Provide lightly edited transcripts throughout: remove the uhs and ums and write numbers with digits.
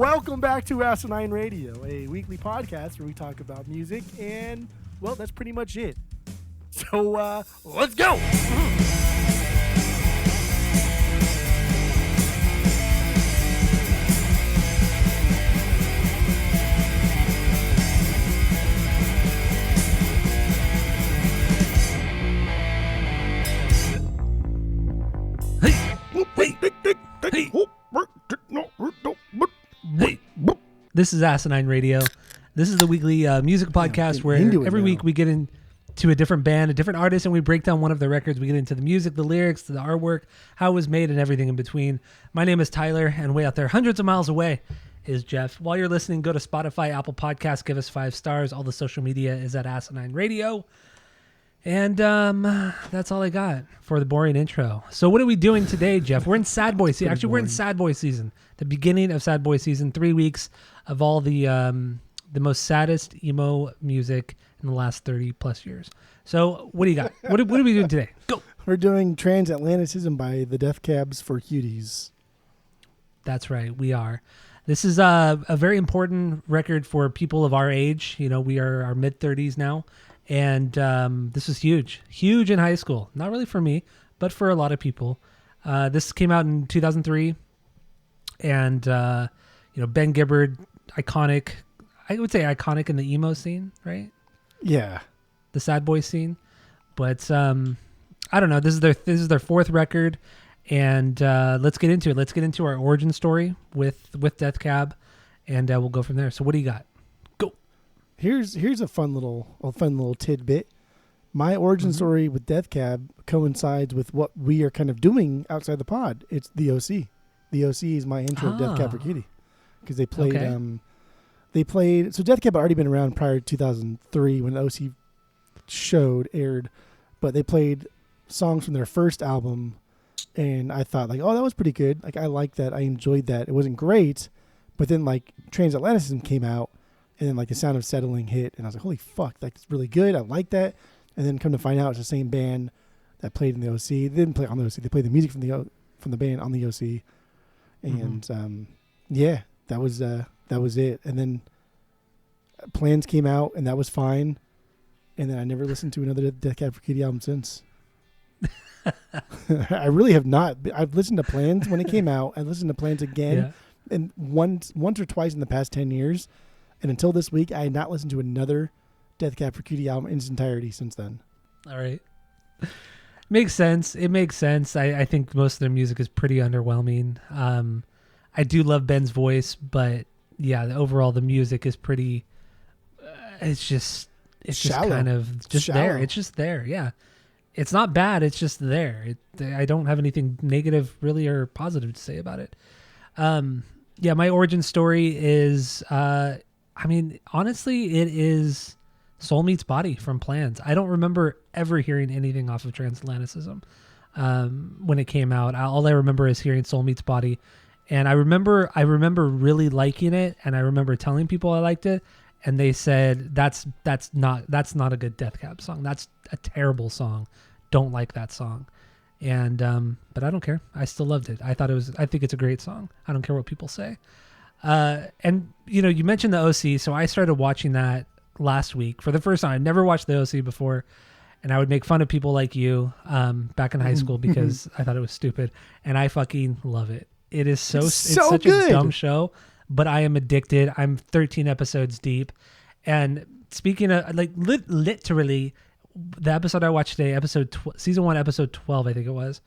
Welcome back to Asinine Radio, a weekly podcast where we talk about music, and, well, that's pretty much it. So, let's go! This is Asinine Radio. This is the weekly music podcast where every week we get into a different band, a different artist, and we break down one of the records. We get into the music, the lyrics, the artwork, how it was made, and everything in between. My name is Tyler, and way out there, hundreds of miles away, is Jeff. While you're listening, go to Spotify, Apple Podcasts, give us 5 stars. All the social media is at Asinine Radio. And that's all I got for the boring intro. So what are we doing today, Jeff? We're in Sad Boy season. Actually, we're in Sad Boy season. The beginning of Sad Boy season. 3 weeks of all the most saddest emo music in the last 30 plus years. So what do you got? What are we doing today? Go. We're doing Transatlanticism by the Death Cabs for Cuties. That's right. We are. This is a very important record for people of our age. You know, we are our mid-30s now. And this was huge in high school. Not really for me, but for a lot of people. This came out in 2003. And, Ben Gibbard, iconic. I would say iconic in the emo scene, right? Yeah. The sad boy scene. But I don't know. This is their 4th record. And let's get into it. Let's get into our origin story with Death Cab. And we'll go from there. So what do you got? Here's a fun little tidbit. My origin story with Death Cab coincides with what we are kind of doing outside the pod. It's the OC. The OC is my intro to Death Cab for Cutie, because they played. Okay. So Death Cab had already been around prior to 2003 when the OC aired, but they played songs from their first album, and I thought that was pretty good. Like, I liked that. I enjoyed that. It wasn't great, but then Transatlanticism came out. And then The Sound of Settling hit, and I was like, holy fuck, that's really good. I like that. And then come to find out it's the same band that played in the OC. They didn't play on the OC. They played the music from the band on the OC. And that was it. And then Plans came out, and that was fine. And then I never listened to another Death Cab for Cutie album since. I really have not. I've listened to Plans when it came out. I listened to Plans again, and once or twice in the past 10 years. And until this week, I had not listened to another Death Cab for Cutie album in its entirety since then. All right. Makes sense. It makes sense. I think most of their music is pretty underwhelming. I do love Ben's voice, but overall the music is pretty, it's just kind of just shallow. there. It's just there. Yeah. It's not bad. It's just there. I don't have anything negative really or positive to say about it. My origin story is, honestly, it is Soul Meets Body from Plans. I don't remember ever hearing anything off of Transatlanticism when it came out. All I remember is hearing Soul Meets Body. And I remember really liking it, and I remember telling people I liked it, and they said, that's not a good Death Cab song. That's a terrible song. Don't like that song. And but I don't care. I still loved it. I think it's a great song. I don't care what people say. And you mentioned the OC, so I started watching that last week for the first time. I never watched the OC before, and I would make fun of people like you back in high school because I thought it was stupid, and I fucking love it. It is it's such good. A dumb show, but I am addicted. I'm 13 episodes deep, and speaking of literally, the episode I watched today, season 1, episode 12, I think it was.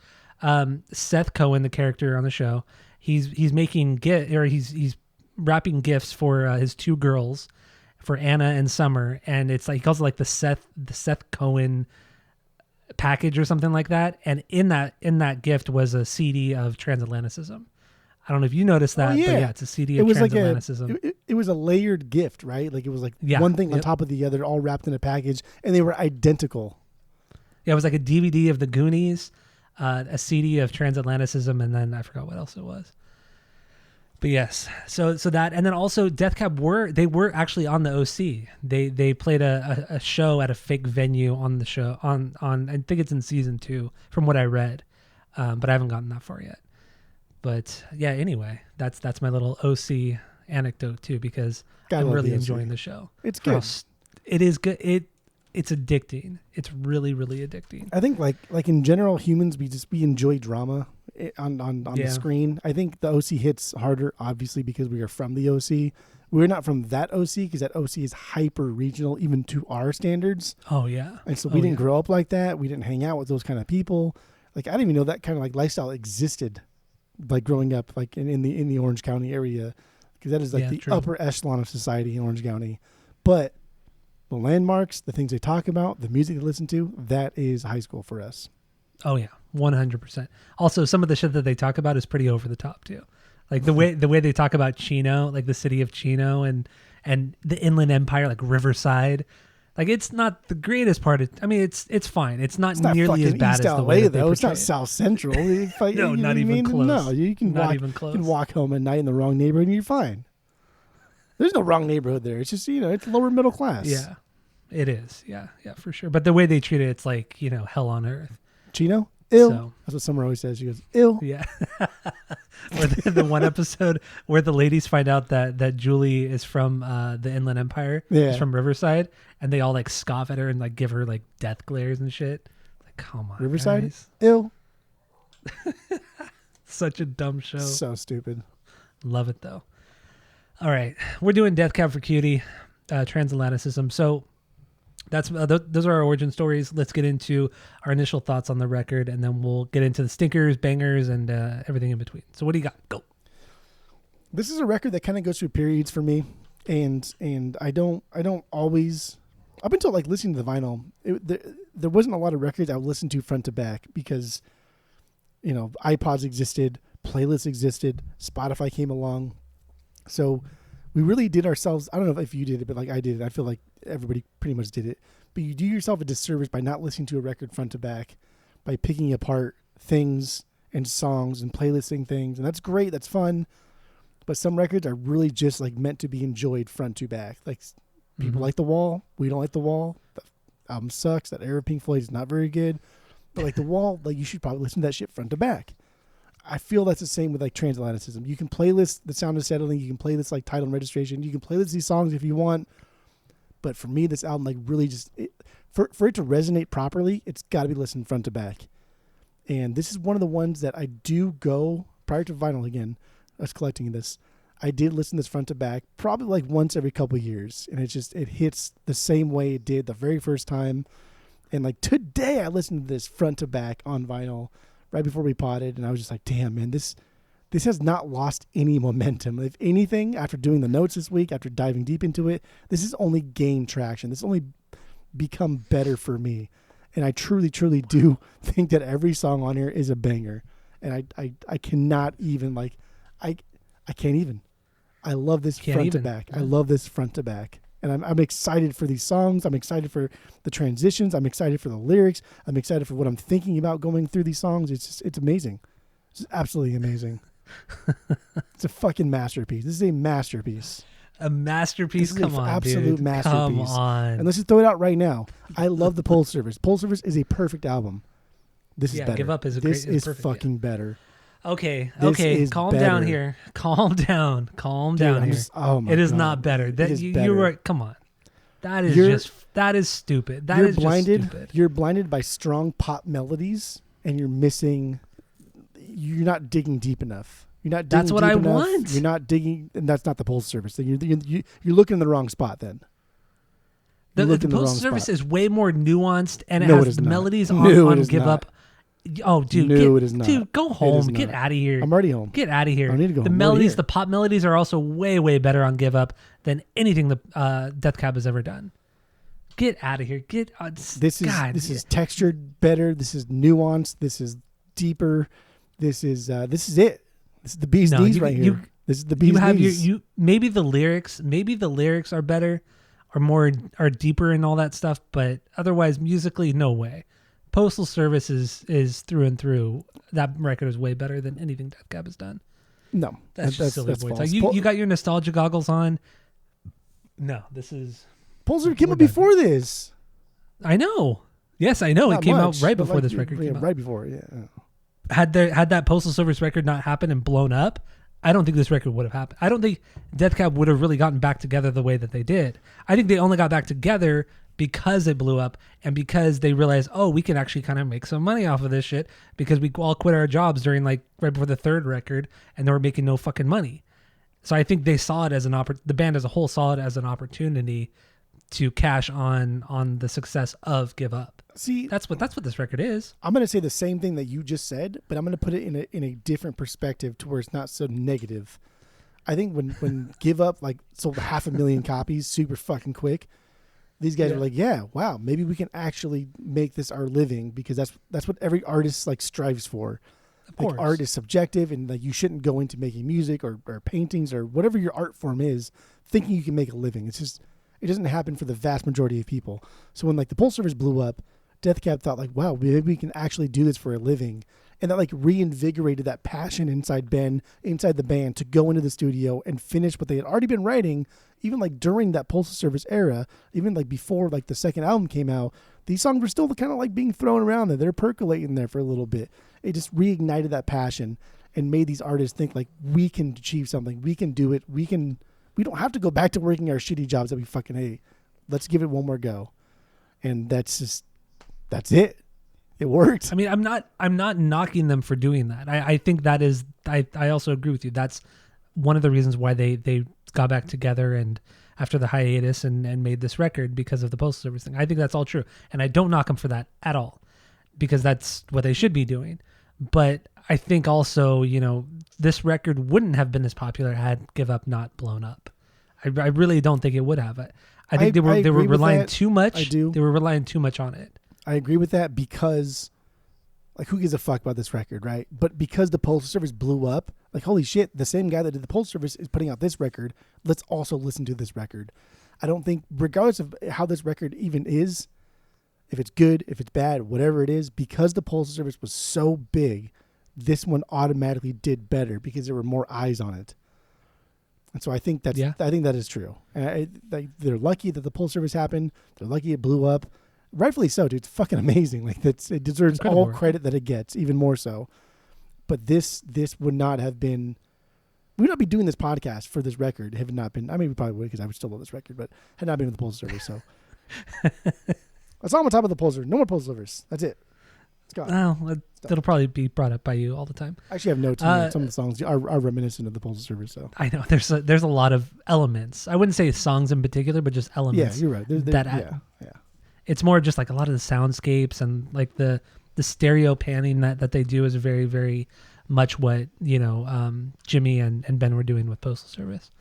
Seth Cohen, the character on the show, he's making he's wrapping gifts for his 2 girls, for Anna and Summer, and it's he calls it the Seth Cohen package or something like that. And in that gift was a CD of Transatlanticism. I don't know if you noticed that, but it's a CD of Transatlanticism. It was a layered gift, right? It was one thing on top of the other, all wrapped in a package, and they were identical. Yeah, it was like a DVD of the Goonies, a CD of Transatlanticism, and then I forgot what else it was. But yes, so that, and then also Death Cab were actually on the OC. They played a show at a fake venue on the show on I think it's in season 2 from what I read, but I haven't gotten that far yet. But yeah, anyway, that's my little OC anecdote too, because Gotta I'm love really the OC. enjoying the show. It's For how good. it is good. It's addicting. It's really, really addicting. I think like in general, humans we enjoy drama on the Yeah. screen. I think the OC hits harder, obviously, because we are from the OC. We're not from that OC because that OC is hyper regional, even to our standards. Oh yeah. And so we didn't grow up like that. We didn't hang out with those kind of people. Like I didn't even know that kind of like lifestyle existed, like growing up, like in the Orange County area, because that is like the true. upper echelon of society in Orange County. But the landmarks, the things they talk about, the music they listen to, that is high school for us. Oh yeah, 100%. Also, some of the shit that they talk about is pretty over the top too. Like the way they talk about Chino, like the city of Chino and the Inland Empire, like Riverside. Like it's not the greatest part of. I mean, it's fine. It's not nearly as bad East as the LA, way that they though. It's portray not it. South Central. No, not even close. No, you can Not walk. even close. You can walk home at night in the wrong neighborhood and you're fine. There's no wrong neighborhood there. It's just it's lower middle class. Yeah, it is. Yeah, for sure. But the way they treat it, it's like hell on earth. Chino, ill. So, that's what Summer always says. She goes, ill. yeah. Or the one episode where the ladies find out that Julie is from the Inland Empire. Yeah. She's from Riverside, and they all like scoff at her and like give her like death glares and shit. Like, come on, Riverside, guys. ill. Such a dumb show. So stupid. Love it though. All right, we're doing Death Cab for Cutie, Transatlanticism. So that's those are our origin stories. Let's get into our initial thoughts on the record, and then we'll get into the stinkers, bangers, and everything in between. So what do you got? Go. This is a record that kind of goes through periods for me, and I don't always, up until like listening to the vinyl, there wasn't a lot of records I would listen to front to back because, iPods existed, playlists existed, Spotify came along, so we really did ourselves. I don't know if you did it, but like I did it. I feel like everybody pretty much did it. But you do yourself a disservice by not listening to a record front to back, by picking apart things and songs and playlisting things, and that's great. That's fun. But some records are really just like meant to be enjoyed front to back. Like people like The Wall. We don't like The Wall. The album sucks. That era of Pink Floyd is not very good. But like The Wall, like you should probably listen to that shit front to back. I feel that's the same with like Transatlanticism. You can playlist The Sound of Settling. You can play this like Title and Registration. You can playlist these songs if you want. But for me, this album like really just for it to resonate properly, it's got to be listened front to back. And this is one of the ones that I do go prior to vinyl again. I was collecting this. I did listen to this front to back probably like once every couple of years, and it hits the same way it did the very first time. And like today, I listened to this front to back on vinyl right before we potted, and I was just like, damn, man, this has not lost any momentum. If anything, after doing the notes this week, after diving deep into it, this has only gained traction. This has only become better for me. And I truly, truly do think that every song on here is a banger. And I cannot even like, I can't even. I love this front to back. I love this front to back. And I'm excited for these songs. I'm excited for the transitions. I'm excited for the lyrics. I'm excited for what I'm thinking about going through these songs. It's amazing. It's absolutely amazing. It's a fucking masterpiece. This is a masterpiece. A masterpiece. This is Come on, absolute dude. masterpiece. Come on. And let's just throw it out right now. I love the Pole Service. Pole Service is a perfect album. This is better. Give Up is this is perfect, fucking better. Okay, This is calm better. down here. Calm down Dude, here. Oh my it is God. not better. That It is you better. were. Come on. That is that is stupid. That You're is blinded. just stupid. You're blinded by strong pop melodies, and you're not digging deep enough. You're not digging That's what deep I enough. want. You're not digging, and that's not the Pole Service. You're looking in the wrong spot then. The looking in the Postal wrong Service spot. is way more nuanced, and it No, it has is the not. melodies No, on it is Give not. Up. Oh, dude, No, it is not. Dude, go It is home. Get not. out of here. I'm already home. Get out of here. I need to go The home. I'm already melodies, here. the pop melodies, are also way, way better on Give Up than anything the Death Cab has ever done. Get out of here. Get This is textured better. This is nuanced. This is deeper. This is it. This is the bee's knees right here. This is the bee's knees. Maybe the lyrics are better or are deeper and all that stuff, but otherwise musically, no way. Postal Service is through and through. That record is way better than anything Death Cab has done. No, That's just silly boy false. talk. You got your nostalgia goggles on. No, this is. Pole Service came out before this. I know. Yes, I know. Not it came much, out right but before like, this record came out. Right before, yeah. Had that Postal Service record not happened and blown up, I don't think this record would have happened. I don't think Death Cab would have really gotten back together the way that they did. I think they only got back together because it blew up and because they realized, oh, we can actually kind of make some money off of this shit because we all quit our jobs during like right before the third record and they were making no fucking money. So I think they saw it as the band as a whole saw it as an opportunity to cash on the success of Give Up. See, that's what this record is. I'm going to say the same thing that you just said, but I'm going to put it in a different perspective to where it's not so negative. I think when Give Up like sold 500,000 copies super fucking quick, these guys were like, yeah, wow, maybe we can actually make this our living because that's what every artist like strives for. Of course. Like, art is subjective and like you shouldn't go into making music or paintings or whatever your art form is thinking you can make a living. It's just, it doesn't happen for the vast majority of people. So when like the Postal Service blew up, Death Cab thought like, wow, maybe we can actually do this for a living. And that like reinvigorated that passion inside the band to go into the studio and finish what they had already been writing, even like during that Postal Service era, even like before like the second album came out, these songs were still kind of like being thrown around there. They're percolating there for a little bit. It just reignited that passion and made these artists think like we can achieve something. We can do it. We don't have to go back to working our shitty jobs that we fucking hate. Let's give it one more go. And that's it. It worked. I mean, I'm not knocking them for doing that. I think that is, I also agree with you. That's one of the reasons why they got back together and after the hiatus and made this record because of the Postal Service thing. I think that's all true. And I don't knock them for that at all because that's what they should be doing. But I think also, you know, this record wouldn't have been as popular had Give Up not blown up. I really don't think it would have. I think they were relying too much. I do. They were relying too much on it. I agree with that because, like, who gives a fuck about this record, right? But because the Postal Service blew up, like, holy shit, the same guy that did the Postal Service is putting out this record. Let's also listen to this record. I don't think, regardless of how this record even is, if it's good, if it's bad, whatever it is, because the Postal Service was so big, this one automatically did better because there were more eyes on it. And so I think that is true. They're lucky that the Postal Service happened. They're lucky it blew up. Rightfully so, dude. It's fucking amazing. Like it deserves all credit that it gets, even more so. But this would not have been. We would not be doing this podcast for this record had it not been. I mean, we probably would because I would still love this record, but had not been with the Postal Service. So that's all on top of the Postal Service. No more Postal Service. That's it. It's gone. Well, it'll probably be brought up by you all the time. I actually have notes. Some of the songs are reminiscent of the Postal Service. So I know there's a lot of elements. I wouldn't say songs in particular, but just elements. Yeah, you're right. Yeah. It's more just like a lot of the soundscapes and like the stereo panning that they do is very, very much what, you know, Jimmy and Ben were doing with Postal Service.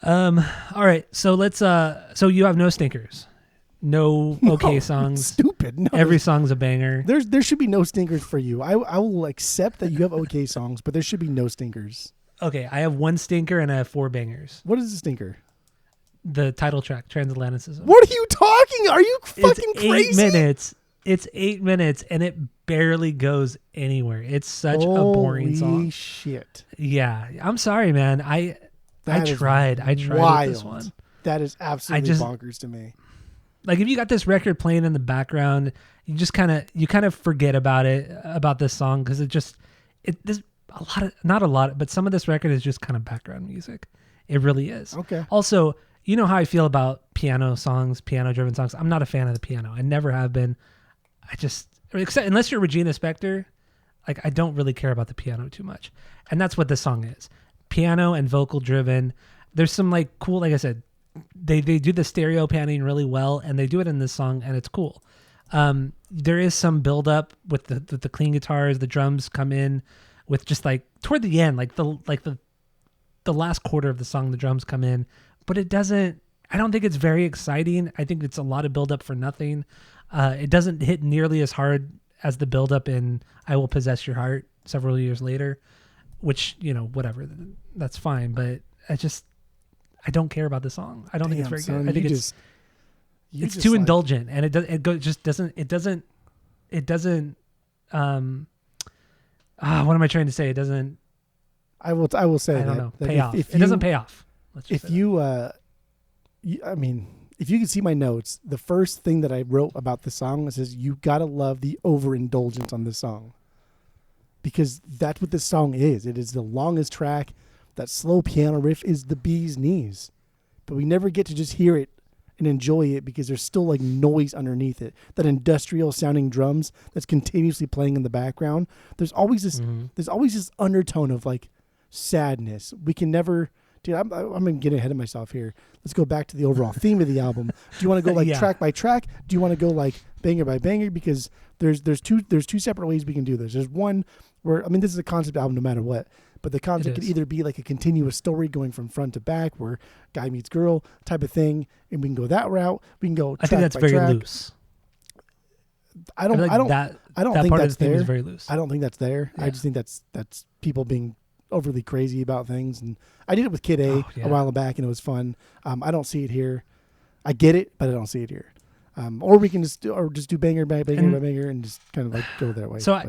All right. So let's, so you have no stinkers, no okay songs. Stupid. No. Every song's a banger. There should be no stinkers for you. I will accept that you have okay songs, but there should be no stinkers. Okay. I have one stinker and I have 4 bangers. What is a stinker? The title track, Transatlanticism. What are you talking? Are you fucking crazy? It's 8 minutes. It's 8 minutes, and it barely goes anywhere. It's such a boring song. Holy shit. Yeah. I'm sorry, man. I tried. I tried wild. with this one. That is absolutely bonkers to me. Like, if you got this record playing in the background, you just kind of forget about this song, because there's not a lot, but some of this record is just kind of background music. It really is. Okay. Also, you know how I feel about piano songs, piano-driven songs. I'm not a fan of the piano. I never have been. Except unless you're Regina Spektor, like, I don't really care about the piano too much. And that's what this song is. Piano and vocal-driven. There's some, like, cool, like I said, they do the stereo panning really well, and they do it in this song, and it's cool. There is some build-up with the clean guitars. The drums come in with just, like, toward the end, like the last quarter of the song, the drums come in. But it doesn't, I don't think it's very exciting. I think it's a lot of buildup for nothing. It doesn't hit nearly as hard as the buildup in I Will Possess Your Heart several years later, which, you know, whatever, that's fine. But I don't care about the song. I don't think it's very good. I think it's too indulgent, and it doesn't, what am I trying to say? It doesn't, I will say I don't know, pay off. It doesn't pay off. If you, I mean, if you can see my notes, the first thing that I wrote about the song says you gotta love the overindulgence on this song, because that's what this song is. It is the longest track. that slow piano riff is the bee's knees. But we never get to just hear it and enjoy it because there's still like noise underneath it. That industrial sounding drums that's continuously playing in the background. There's always this undertone of like sadness. We can never, dude, I'm getting ahead of myself here. Let's go back to the overall theme of the album. Do you want to go like track by track? Do you want to go like banger by banger? Because there's two separate ways we can do this. There's one where, I mean, this is a concept album no matter what. But the concept could either be like a continuous story going from front to back where guy meets girl type of thing. And we can go that route. We can go track by track. I think that's very loose. I don't think that's there. Is very loose. I don't think that's there. Yeah. I just think that's people being overly crazy about things. And I did it with Kid A a while back and it was fun. I don't see it here. I get it, but I don't see it here. Or we can just do banger by banger by banger and just kind of like go that way. So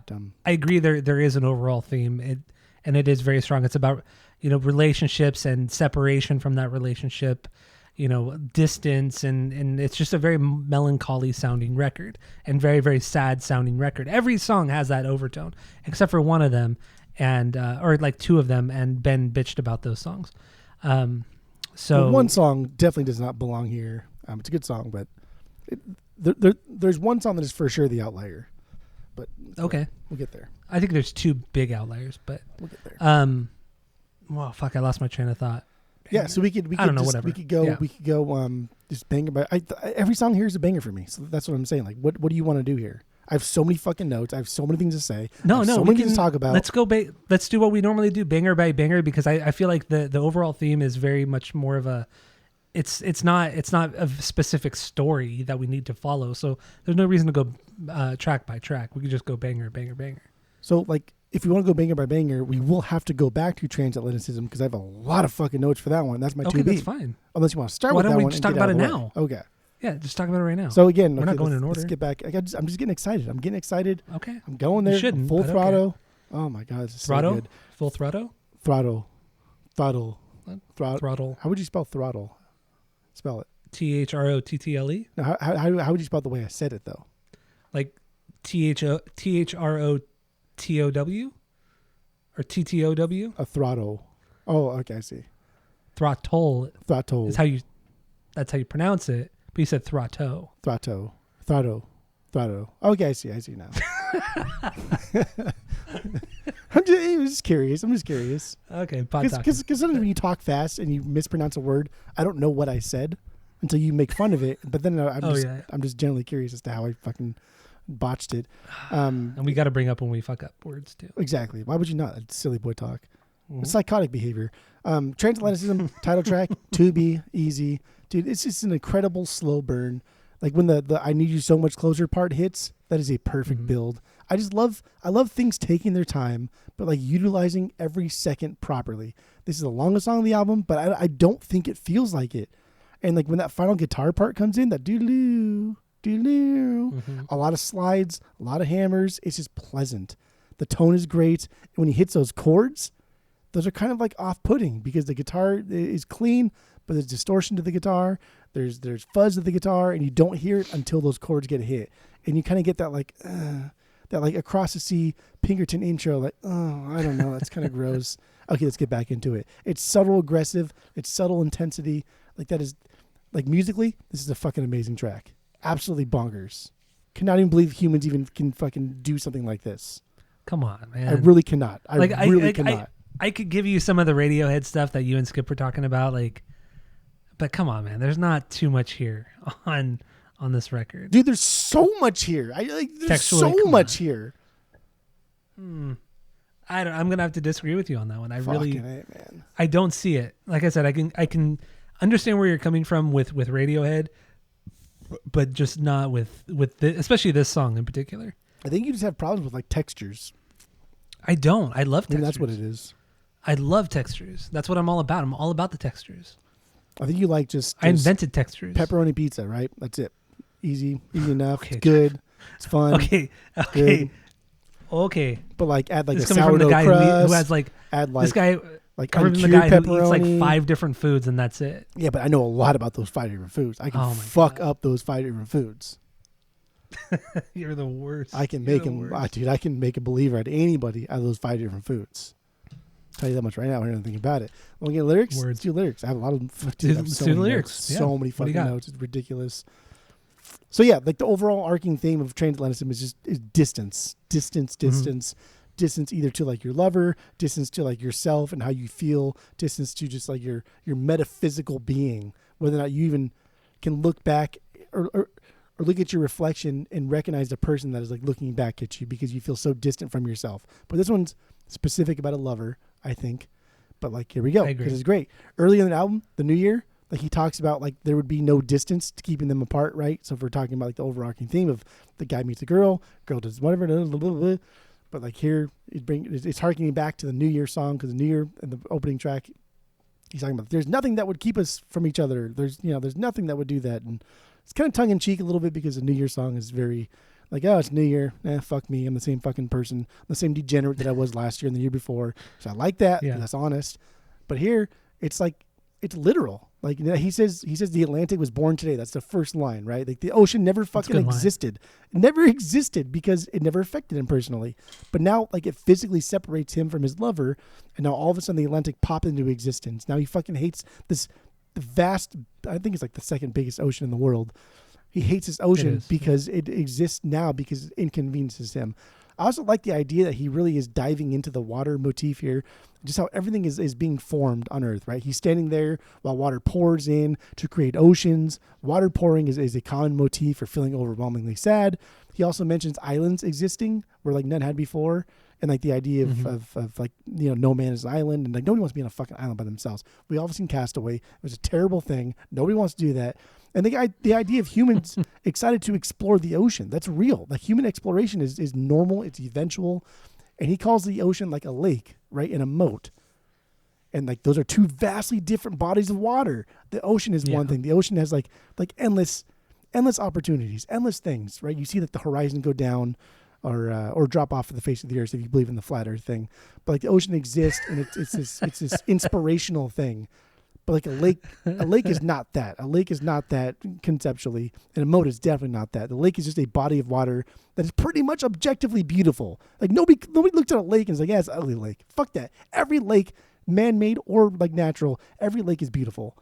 I agree there is an overall theme. And it is very strong. It's about, relationships and separation from that relationship, distance. And it's just a very melancholy sounding record and very, very sad sounding record. Every song has that overtone, except for one of them and, or like two of them. And Ben bitched about those songs. So one song definitely does not belong here. It's a good song, but there's one song that is for sure the outlier. But okay, we'll get there. I think there's two big outliers, but we'll get there. Well, fuck, I lost my train of thought. Yeah, so we could whatever. We could go just banger by. Every song here is a banger for me. So that's what I'm saying. Like, what do you want to do here? I have so many fucking notes. I have so many things to say. So many things to talk about. Let's go. Let's do what we normally do, banger by banger, because I feel like the overall theme is very much more of a. It's not a specific story that we need to follow. So there's no reason to go track by track. We could just go banger, banger, banger. So like, if we want to go banger by banger, we will have to go back to Transatlanticism because I have a lot of fucking notes for that one. That's my 2B. Okay, that's fine. Unless you want to start with that one. Why don't we just talk about it now? Okay. Yeah, just talk about it right now. So again, we're not going in order. Let's get back. I'm just getting excited. Okay. I'm going there. You shouldn't. Full throttle. Okay. Oh my God, this is throttle? so good. Full throttle? Throttle. Throttle. How would you spell throttle? Spell it. THROTTLE? No, how would you spell it the way I said it though? Like THROTOW or TTOW? A throttle. Oh, okay, I see. Throttle. Throttle. That's how you pronounce it. But you said throtto. Throtto. Okay, I see now. I'm just curious. Okay, because sometimes when you talk fast and you mispronounce a word, I don't know what I said until you make fun of it. But then I'm just generally curious as to how I fucking botched it. And we got to bring up when we fuck up words too. Exactly. Why would you not? It's silly boy talk. Mm-hmm. It's psychotic behavior. Transatlanticism title track, 2B, easy. Dude, it's just an incredible slow burn. Like when the I Need You So Much Closer part hits, that is a perfect build. I love things taking their time, but like utilizing every second properly. This is the longest song on the album, but I don't think it feels like it. And like when that final guitar part comes in, that doo-doo, doo-doo, a lot of slides, a lot of hammers. It's just pleasant. The tone is great. And when he hits those chords, those are kind of like off-putting because the guitar is clean, but there's distortion to the guitar. There's fuzz to the guitar, and you don't hear it until those chords get hit. And you kind of get that like Across the Sea Pinkerton intro, like, oh, I don't know, that's kind of gross. Okay, let's get back into it. It's subtle aggressive, it's subtle intensity. Like that is, like musically, this is a fucking amazing track. Absolutely bonkers. Cannot even believe humans even can fucking do something like this. Come on, man. I really cannot. I really cannot. I could give you some of the Radiohead stuff that you and Skip were talking about, like, but come on, man. There's not too much here on this record, dude. There's so much here. There's so much here. I'm gonna have to disagree with you on that one. Man. I don't see it. Like I said, I can understand where you're coming from with Radiohead, but just not with especially this song in particular. I think you just have problems with like textures. I don't. I love textures. Maybe that's what it is. I love textures. That's what I'm all about. I'm all about the textures. I think you like just I invented textures. Pepperoni pizza, right? That's it. Easy enough. Okay, it's good. It's fun. Okay. But like add like this a sourdough guy crust. who has like add like this guy like coming from the guy who eats like 5 different foods and that's it. Yeah, but I know a lot about those 5 different foods. I can fuck up those 5 different foods. You're the worst. I can make him, dude. I can make a believer out of anybody out of those 5 different foods. tell you that much right now. I don't even think about it. Want to get lyrics? Words. Let's do lyrics. I have a lot of Do I have the lyrics. Notes, so many What do you fucking got? notes. It's ridiculous. So yeah, like the overall arcing theme of Transatlanticism is distance, distance either to like your lover, distance to like yourself and how you feel, distance to just like your metaphysical being, whether or not you even can look back or look at your reflection and recognize the person that is like looking back at you because you feel so distant from yourself. But this one's specific about a lover, I think. But like, here we go, because it's great. Early in the album, The New Year, like he talks about like there would be no distance to keeping them apart, right? So if we're talking about like the overarching theme of the guy meets a girl does whatever, blah, blah, blah, blah. But like here, it's harkening back to the New Year song, because the New Year in the opening track, he's talking about there's nothing that would keep us from each other. There's nothing that would do that, and it's kind of tongue in cheek a little bit because the New Year song is very like, oh, it's New Year, fuck me, I'm the same fucking person, I'm the same degenerate that I was last year and the year before. So I like that. Yeah. That's honest. But here, it's like it's literal. Like he says the Atlantic was born today. That's the first line, right? Like the ocean never fucking existed. It never existed because it never affected him personally. But now like it physically separates him from his lover, and now all of a sudden the Atlantic popped into existence. Now he fucking hates the vast, I think it's like the second biggest ocean in the world. He hates this ocean because it exists now because it inconveniences him. I also like the idea that he really is diving into the water motif here, just how everything is being formed on Earth, right? He's standing there while water pours in to create oceans. Water pouring is a common motif for feeling overwhelmingly sad. He also mentions islands existing where like none had before, and like the idea of like, you know, no man is an island, and like nobody wants to be on a fucking island by themselves. We all have seen Castaway. It was a terrible thing. Nobody wants to do that. And the idea of humans excited to explore the ocean, that's real. Like human exploration is normal, it's eventual. And he calls the ocean like a lake, right? And a moat. And like those are two vastly different bodies of water. The ocean is one thing. The ocean has like endless opportunities, endless things, right? You see like the horizon go down or drop off of the face of the earth if you believe in the flat earth thing. But like the ocean exists, and it's this inspirational thing. But like a lake is not that. A lake is not that conceptually, and a moat is definitely not that. The lake is just a body of water that is pretty much objectively beautiful. Like nobody looks at a lake and is like, yeah, it's an ugly lake. Fuck that. Every lake, man-made or like natural, every lake is beautiful.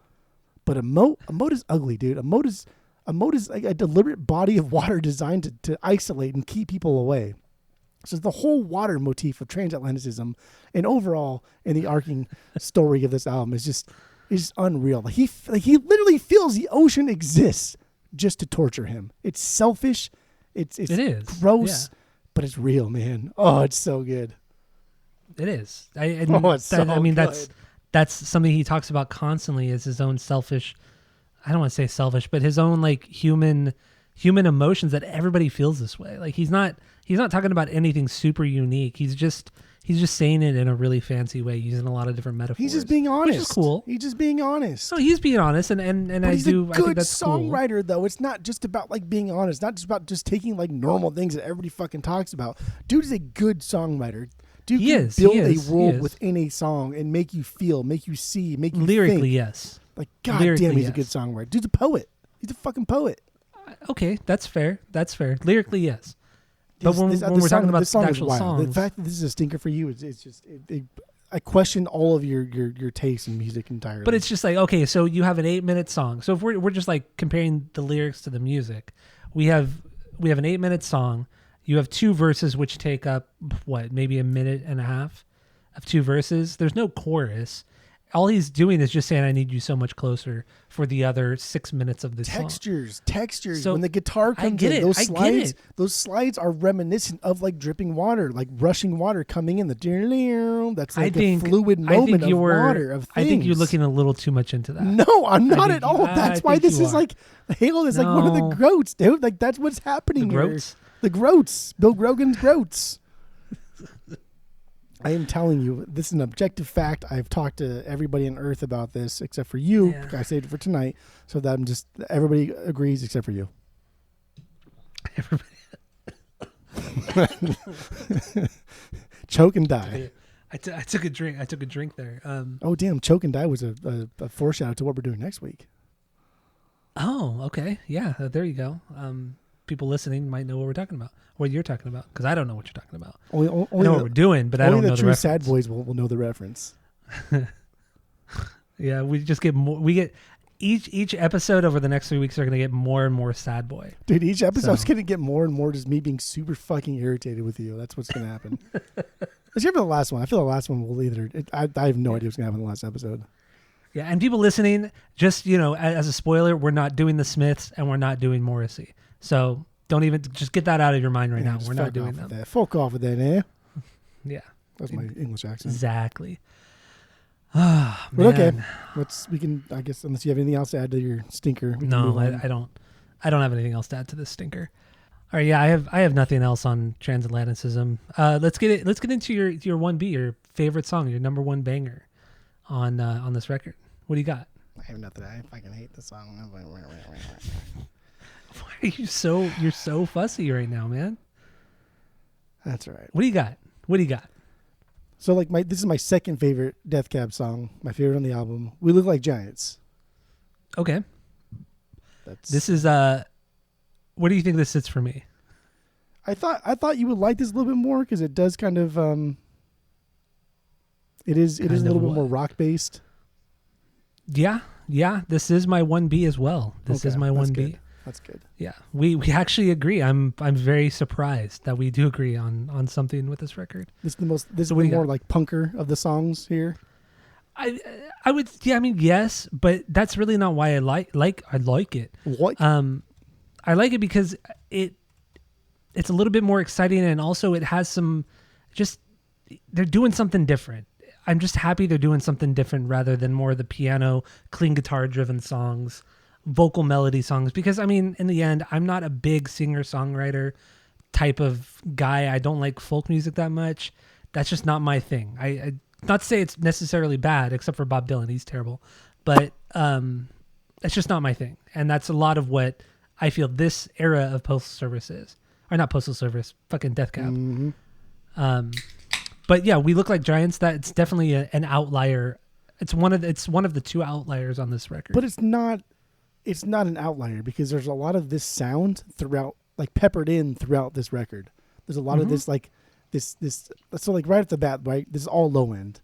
But a moat is ugly, dude. A moat is like a deliberate body of water designed to isolate and keep people away. So the whole water motif of Transatlanticism and overall in the arcing story of this album is just unreal. Like he literally feels the ocean exists just to torture him. It's selfish. It is gross, but it's real, man. Oh, it's so good. It is. I mean, good. That's something he talks about constantly, is his own selfish. I don't want to say selfish, but his own like human emotions that everybody feels this way. Like he's not talking about anything super unique. He's just saying it in a really fancy way, using a lot of different metaphors. He's just being honest. Which is cool. He's just being honest. No, he's being honest, and but I he's do. a I think good that's cool. songwriter, though. It's not just about like being honest. Not just about just taking like normal things that everybody fucking talks about. Dude is a good songwriter. Dude can build a world within a song and make you feel, make you see, make you lyrically, think. Yes. Like goddamn, he's a good songwriter. Dude's a poet. He's a fucking poet. Okay, that's fair. Lyrically, yes. But when we're talking about the actual songs, the fact that this is a stinker for you, it's just I question all of your taste in music entirely. But it's just like, okay, so you have an 8-minute song. So if we're just like comparing the lyrics to the music, we have an 8-minute song. You have 2 verses which take up maybe a minute and a half of 2 verses. There's no chorus. All he's doing is just saying, I need you so much closer for the other 6 minutes of this song. Textures. So when the guitar comes in, those slides are reminiscent of like dripping water, like rushing water coming in. That's like a fluid moment of water, of things. I think you're looking a little too much into that. No, I'm not at all. That's why this is like, Halo is like one of the groats, dude. Like that's what's happening here. The groats. Bill Grogan's groats. I am telling you, this is an objective fact. I've talked to everybody on Earth about this, except for you. Yeah. I saved it for tonight, so that everybody agrees except for you. Everybody. Choke and die. I took a drink. I took a drink there. Oh damn! Choke and die was a foreshadow to what we're doing next week. Oh, okay. Yeah, there you go. people listening might know what we're talking about, what you're talking about, because I don't know what you're talking about. Only I know what we're doing, but I don't know the reference. Only the true sad boys will know the reference. Yeah, we just get more. We get each episode over the next 3 weeks are going to get more and more sad boy. Dude, each episode's going to get more and more just me being super fucking irritated with you. That's what's going to happen. Except for the last one. I feel the last one will either. I have no idea what's going to happen in the last episode. Yeah, and people listening, just, as a spoiler, we're not doing the Smiths and we're not doing Morrissey. So don't even, just get that out of your mind right now. We're not doing them. Fuck off with that, eh? Yeah. That's my English accent. Exactly. Oh, but okay, we can, I guess, unless you have anything else to add to your stinker. No, I don't have anything else to add to this stinker. All right, yeah, I have nothing else on Transatlanticism. Let's get into your 1B, your favorite song, your number one banger on this record. What do you got? I have nothing. I fucking hate the song. Why are you're so fussy right now, man? That's all right. What do you got? So this is my second favorite Death Cab song. My favorite on the album. We Look Like Giants. Okay. This is what do you think this sits for me? I thought you would like this a little bit more because it does kind of it is a little bit more rock based. Yeah. This is my 1B as well. This is my 1B. That's good. Yeah, we actually agree. I'm very surprised that we do agree on something with this record. This is the more like punker of the songs here. I would, yeah, I mean, yes, but that's really not why I like it. What? I like it because it's a little bit more exciting, and also it has some, just, they're doing something different. I'm just happy they're doing something different rather than more of the piano, clean guitar driven songs, vocal melody songs, because I mean, in the end, I'm not a big singer-songwriter type of guy. I don't like folk music that much. That's just not my thing. I not to say it's necessarily bad, except for Bob Dylan. He's terrible. But it's just not my thing. And that's a lot of what I feel this era of Postal Service is. Or not Postal Service, fucking Death Cab. Mm-hmm. But yeah, We Look Like Giants. That's definitely an outlier. It's one of the two outliers on this record. But it's not an outlier because there's a lot of this sound throughout, like peppered in throughout this record. There's a lot of this, like this. So like right at the bat, right? This is all low end,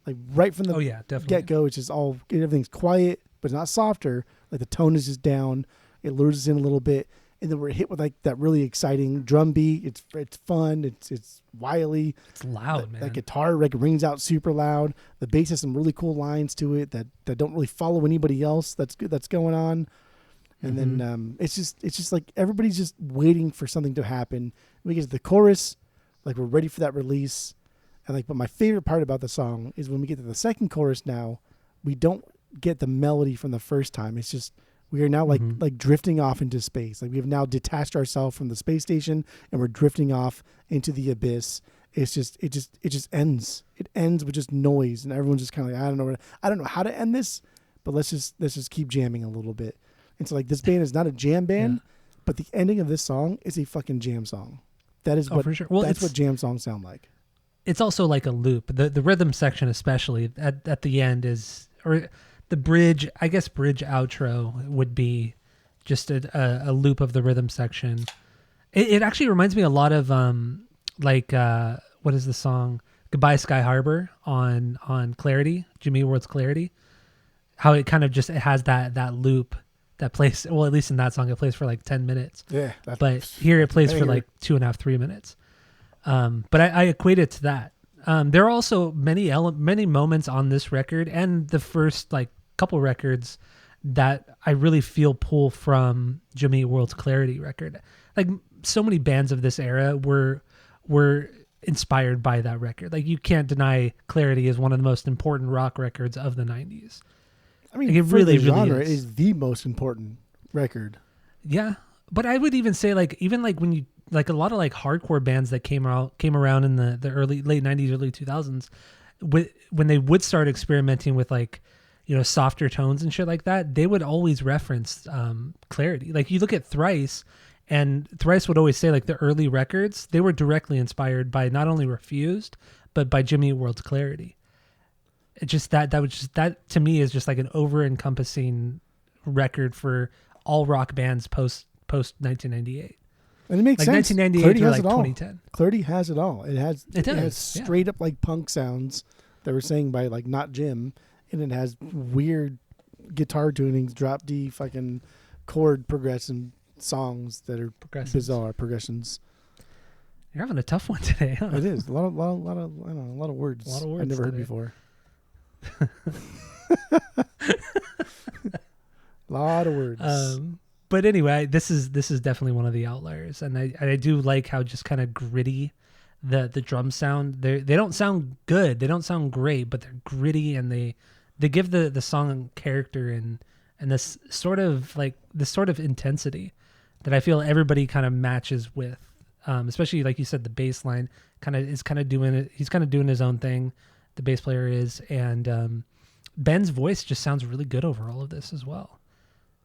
like right from the get go. It's just all, everything's quiet, but it's not softer. Like the tone is just down. It lures us in a little bit, and then we're hit with like that really exciting drum beat. It's fun. It's wily. It's loud, man. That guitar rings out super loud. The bass has some really cool lines to it that don't really follow anybody else. That's good. That's going on. And then it's just like everybody's just waiting for something to happen. We get to the chorus, like we're ready for that release. And but my favorite part about the song is when we get to the second chorus now, we don't get the melody from the first time. It's just, we are now like drifting off into space. Like we have now detached ourselves from the space station and we're drifting off into the abyss. It's just, it just ends. It ends with just noise, and everyone's just kind of like, I don't know how to end this, but let's just keep jamming a little bit. And so like this band is not a jam band, but the ending of this song is a fucking jam song. That is what, for sure. Well, that's what jam songs sound like. It's also like a loop. The rhythm section, especially at the end, is, or the bridge, I guess bridge outro would be just a loop of the rhythm section. It actually reminds me a lot of what is the song Goodbye Sky Harbor on Clarity, Jimmy World's Clarity. How it kind of just, it has that loop that plays, well, at least in that song, it plays for like 10 minutes. Yeah. But here it plays for like 2.5, 3 minutes. But I equate it to that. There are also many moments on this record and the first like couple records that I really feel pull from Jimmy World's Clarity record. Like so many bands of this era were inspired by that record. Like you can't deny Clarity is one of the most important rock records of the 90s. I mean, like it really is the most important record. Yeah, but I would even say like even like when you like a lot of like hardcore bands that came around in the late 90s, early 2000s, when they would start experimenting with like, you know, softer tones and shit like that, they would always reference Clarity. Like you look at Thrice, and Thrice would always say like the early records, they were directly inspired by not only Refused, but by Jimmy World's Clarity. It just that to me is just like an over encompassing record for all rock bands post 1998. And it makes like sense. 1998 Clarity to has like it all. 2010. Clarity has it all. It has does, straight up like punk sounds that were sang by like not Jim, and it has weird guitar tunings, drop D fucking chord progression songs that are bizarre progressions. You're having a tough one today, huh? It is a lot of I don't know, a lot of words. A lot of words I've never heard today. before. A lot of words. But anyway, this is definitely one of the outliers, and I do like how just kind of gritty the drum sound. They don't sound good, they don't sound great, but they're gritty, and they give the song character and this sort of intensity that I feel everybody kind of matches with. Especially like you said, the bass line is doing it. He's kind of doing his own thing. The bass player is, and Ben's voice just sounds really good over all of this as well.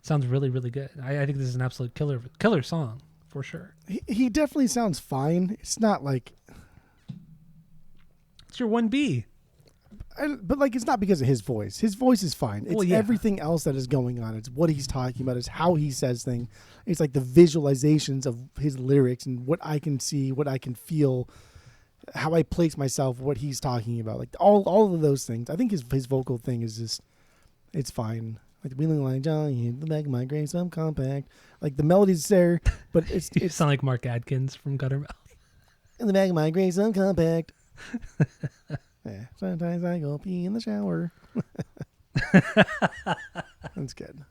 Sounds really, really good. I think this is an absolute killer song for sure. He definitely sounds fine. It's not like it's your 1B. But like, it's not because of his voice. His voice is fine. It's everything else that is going on. It's what he's talking about. It's how he says things. It's like the visualizations of his lyrics and what I can see, what I can feel, how I place myself, what he's talking about. Like all of those things. I think his vocal thing is just, it's fine. Like the wheeling line, Johnny, the back of my gray, some compact. Like the melody's there, but it's You sound like Mark Adkins from Guttermouth. In the back of my gray, some compact. Yeah, sometimes I go pee in the shower. That's good.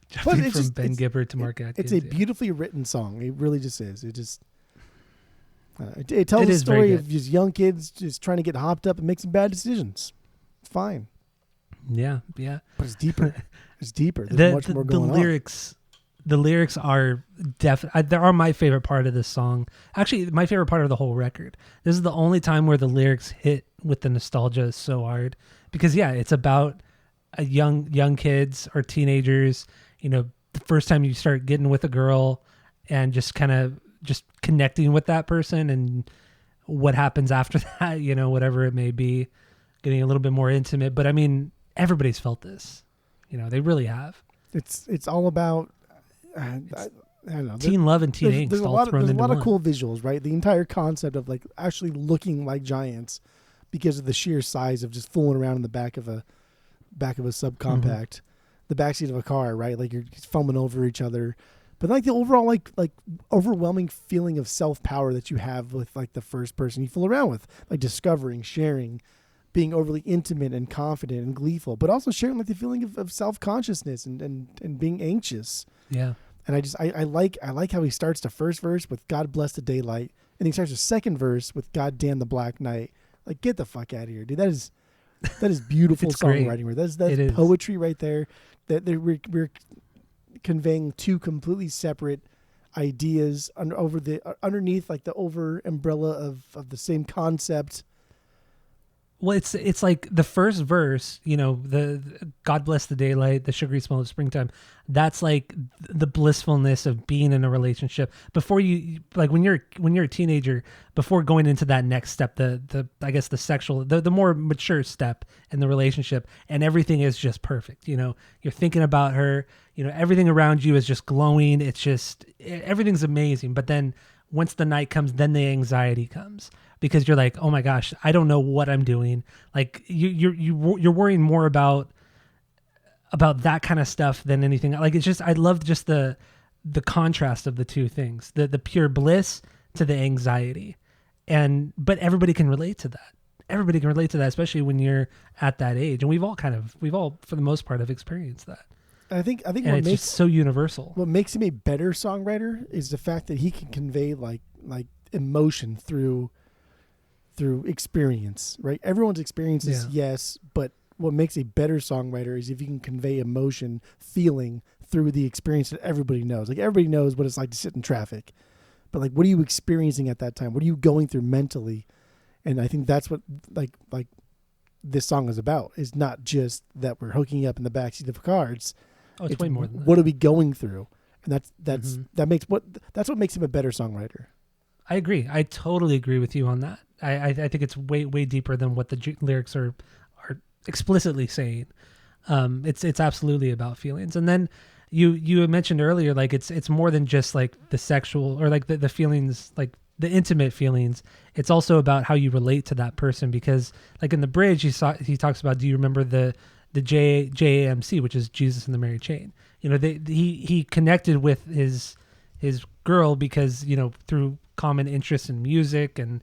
Jumping from Ben Gibbard to Mark Atkins. It's a beautifully written song. It really just is. It just it tells the story of just young kids just trying to get hopped up and make some bad decisions. It's fine. Yeah. But it's deeper. There's much more going on. The lyrics are they are my favorite part of this song. Actually, my favorite part of the whole record. This is the only time where the lyrics hit with the nostalgia so hard, because it's about a young kids or teenagers. You know, the first time you start getting with a girl and just kind of just connecting with that person, and what happens after that. You know, whatever it may be, getting a little bit more intimate. But I mean, everybody's felt this. You know, they really have. It's all about. I don't know. Teen love and teen angst. There's a lot of cool visuals, right? The entire concept of like actually looking like giants because of the sheer size of just fooling around in the back of a subcompact, the backseat of a car, right? Like you're fumbling over each other, but like the overall like overwhelming feeling of self-power that you have with like the first person you fool around with, like discovering, sharing, being overly intimate and confident and gleeful, but also sharing like the feeling of self-consciousness and being anxious. Yeah. And I like how he starts the first verse with God bless the daylight, and he starts the second verse with God damn the black night. Like, get the fuck out of here, dude. That is beautiful songwriting. Right? That's poetry right there. That we're conveying two completely separate ideas underneath like the over umbrella of the same concept. Well, it's like the first verse, you know, the God bless the daylight, the sugary smell of springtime. That's like the blissfulness of being in a relationship. Before you, like when you're a teenager, before going into that next step, the I guess the sexual, the more mature step in the relationship, and everything is just perfect. You know, you're thinking about her. You know, everything around you is just glowing. It's just everything's amazing. But then once the night comes, then the anxiety comes. Because you're like, oh my gosh, I don't know what I'm doing. Like you're worrying more about that kind of stuff than anything. Like it's just, I love just the contrast of the two things, the pure bliss to the anxiety, but everybody can relate to that. Everybody can relate to that, especially when you're at that age, and we've all for the most part have experienced that. I think and what it's makes just so universal. What makes him a better songwriter is the fact that he can convey like emotion through experience, right? Everyone's experience is yes, but what makes a better songwriter is if you can convey emotion, feeling through the experience that everybody knows. Like everybody knows what it's like to sit in traffic, but like, what are you experiencing at that time? What are you going through mentally? And I think that's what like this song is about. Is not just that we're hooking up in the backseat of a car. It's way more than that. What are we going through? And that's what makes him a better songwriter. I agree. I totally agree with you on that. I think it's way deeper than what the lyrics are explicitly saying. It's absolutely about feelings. And then, you had mentioned earlier, like it's more than just like the sexual or like the feelings, like the intimate feelings. It's also about how you relate to that person, because like in the bridge he talks about, do you remember the JAMC, which is Jesus and the Mary Chain? You know, he connected with his girl because, you know, through common interest in music and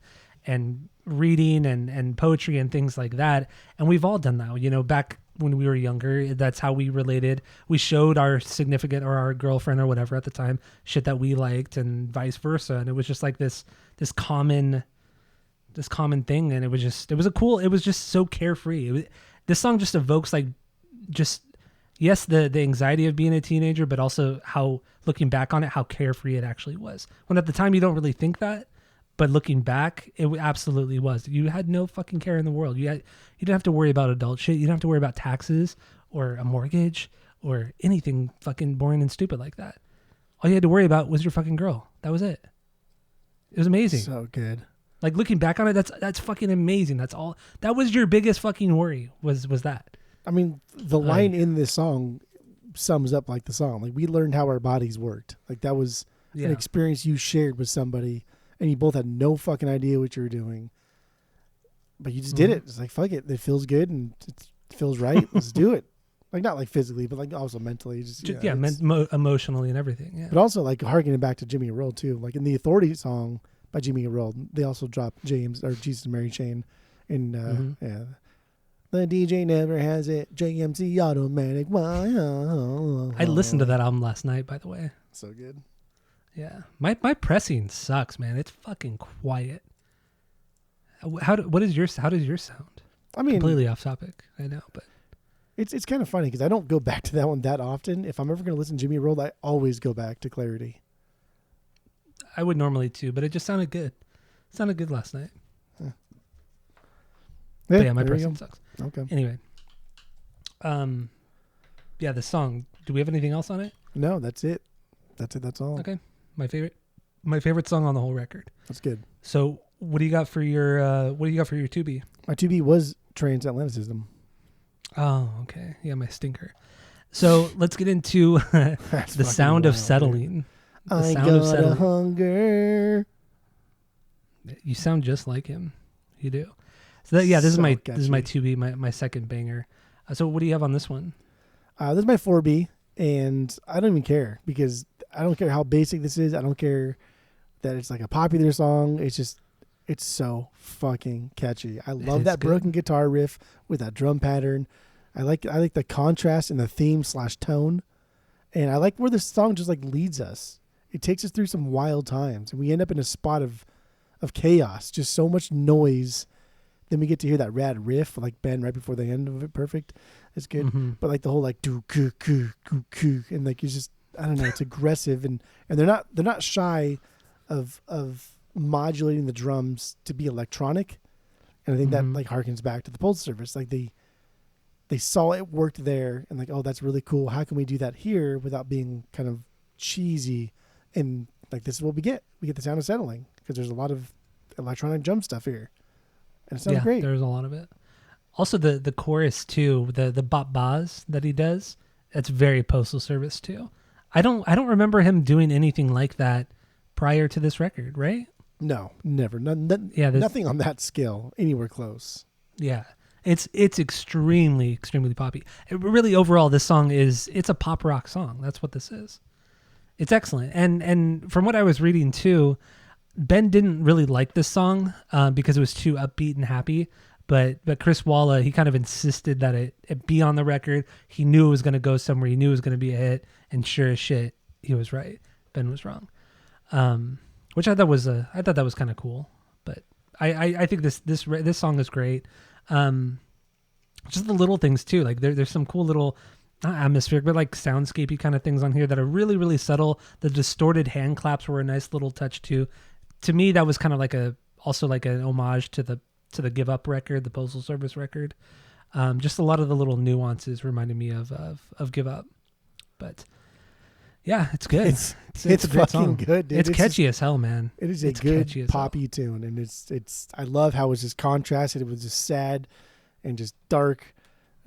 reading and poetry and things like that. And we've all done that, you know, back when we were younger. That's how we related. We showed our significant or our girlfriend or whatever at the time shit that we liked, and vice versa. And it was just like this common thing. And it was just so carefree. This song just evokes like just, yes, the anxiety of being a teenager, but also how, looking back on it, how carefree it actually was. When at the time you don't really think that, but looking back, it absolutely was. You had no fucking care in the world. You didn't have to worry about adult shit. You didn't have to worry about taxes or a mortgage or anything fucking boring and stupid like that. All you had to worry about was your fucking girl. That was it. It was amazing. So good. Like looking back on it, that's fucking amazing. That's all. That was your biggest fucking worry was that. I mean, the line in this song sums up like the song. Like, we learned how our bodies worked. Like, that was an experience you shared with somebody, and you both had no fucking idea what you were doing, but you just did it. It's like, fuck it. It feels good and it feels right. Let's do it. Like, not like physically, but like also mentally. Emotionally and everything. Yeah. But also like harkening back to Jimmy Eat World too. Like in the Authority song by Jimmy Eat World, they also dropped James or Jesus and Mary Chain in The DJ never has it. JMC automatic. I listened to that album last night, by the way. So good. Yeah, my pressing sucks, man. It's fucking quiet. How does your sound? I mean, completely off topic, I know, but it's kind of funny because I don't go back to that one that often. If I'm ever going to listen to Jimmy World, I always go back to Clarity. I would normally too, but it just sounded good. It sounded good last night. But yeah, my pressing sucks. Okay. Anyway, yeah, the song. Do we have anything else on it? No, that's it. That's all. Okay. My favorite song on the whole record. That's good. So, what do you got for your Tubi? My Tubi was Transatlanticism. Oh, okay. Yeah, my stinker. So let's get into the sound of settling. I got a hunger. You sound just like him. You do. So this is my Tubi, my second banger. So what do you have on this one? This is my 4B, and I don't even care because I don't care how basic this is. I don't care that it's like a popular song. It's so fucking catchy. I love that broken guitar riff with that drum pattern. I like the contrast in the theme / tone, and I like where the song just like leads us. It takes us through some wild times, and we end up in a spot of chaos. Just so much noise. Then we get to hear that rad riff, like Ben right before the end of it. Perfect. It's good. Mm-hmm. But like the whole like do coo coo coo coo, and like it's just, I don't know. It's aggressive, and they're not shy of modulating the drums to be electronic, and I think that like harkens back to the Postal Service. Like they saw it worked there, and like, oh, that's really cool. How can we do that here without being kind of cheesy? And like, this is what we get. We get the sound of settling because there's a lot of electronic drum stuff here, and it sounds great. There's a lot of it. Also, the chorus too, the bop bas that he does, that's very Postal Service too. I don't remember him doing anything like that prior to this record, right? No, never. Nothing on that scale anywhere close. Yeah, it's extremely poppy. Really, overall, this song it's a pop rock song. That's what this is. It's excellent, and from what I was reading too, Ben didn't really like this song because it was too upbeat and happy. But Chris Walla, he kind of insisted that it be on the record. He knew it was going to go somewhere. He knew it was going to be a hit, and sure as shit, he was right. Ben was wrong, which I thought that was kind of cool. But I think this song is great. Just the little things too, like there's some cool little, not atmospheric, but like soundscapey kind of things on here that are really, really subtle. The distorted hand claps were a nice little touch too. To me, that was kind of also like an homage to the Give Up record, the Postal Service record. Just a lot of the little nuances reminded me of Give Up. But yeah, it's good. It's a great fucking song. Good, dude. It's catchy as hell, man. It is a good poppy tune, and it's I love how it's just contrasted. It was just sad and just dark,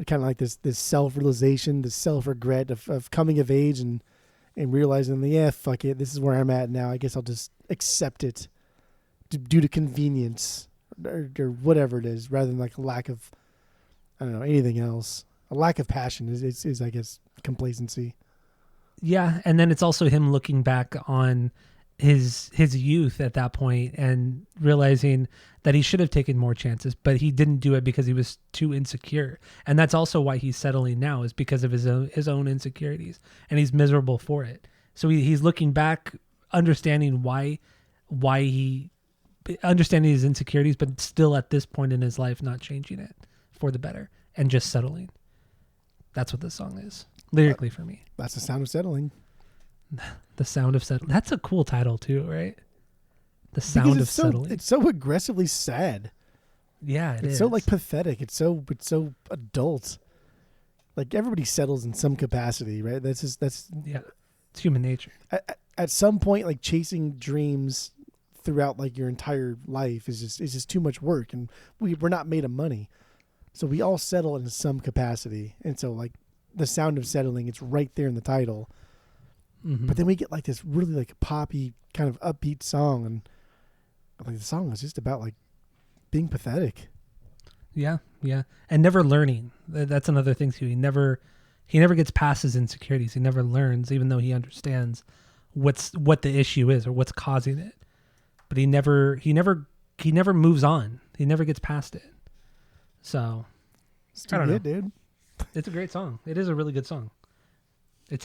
kind of like this self-realization, this self-regret of coming of age and realizing, yeah, fuck it, this is where I'm at now. I guess I'll just accept it due to convenience or whatever it is, rather than like a lack of, I don't know, anything else. A lack of passion is I guess, complacency. Yeah, and then it's also him looking back on his youth at that point and realizing that he should have taken more chances, but he didn't do it because he was too insecure. And that's also why he's settling now, is because of his own insecurities, and he's miserable for it. So he's looking back, understanding why he understanding his insecurities, but still at this point in his life not changing it for the better and just settling. That's what this song is lyrically for me. That's the sound of settling. The sound of settling. That's a cool title too, right? The sound of settling. It's so aggressively sad. Yeah, it's so like pathetic. It's so adult. Like everybody settles in some capacity, right? That's yeah. It's human nature. At some point, like chasing dreams throughout like your entire life is just too much work, and we're not made of money, so we all settle in some capacity. And so like the sound of settling, it's right there in the title. Mm-hmm. But then we get like this really like poppy kind of upbeat song, and like the song is just about like being pathetic. Yeah, and never learning. That's another thing too. He never gets past his insecurities. He never learns, even though he understands what the issue is or what's causing it. But he never moves on. He never gets past it. So it's too good, dude. It's a great song. It is a really good song. It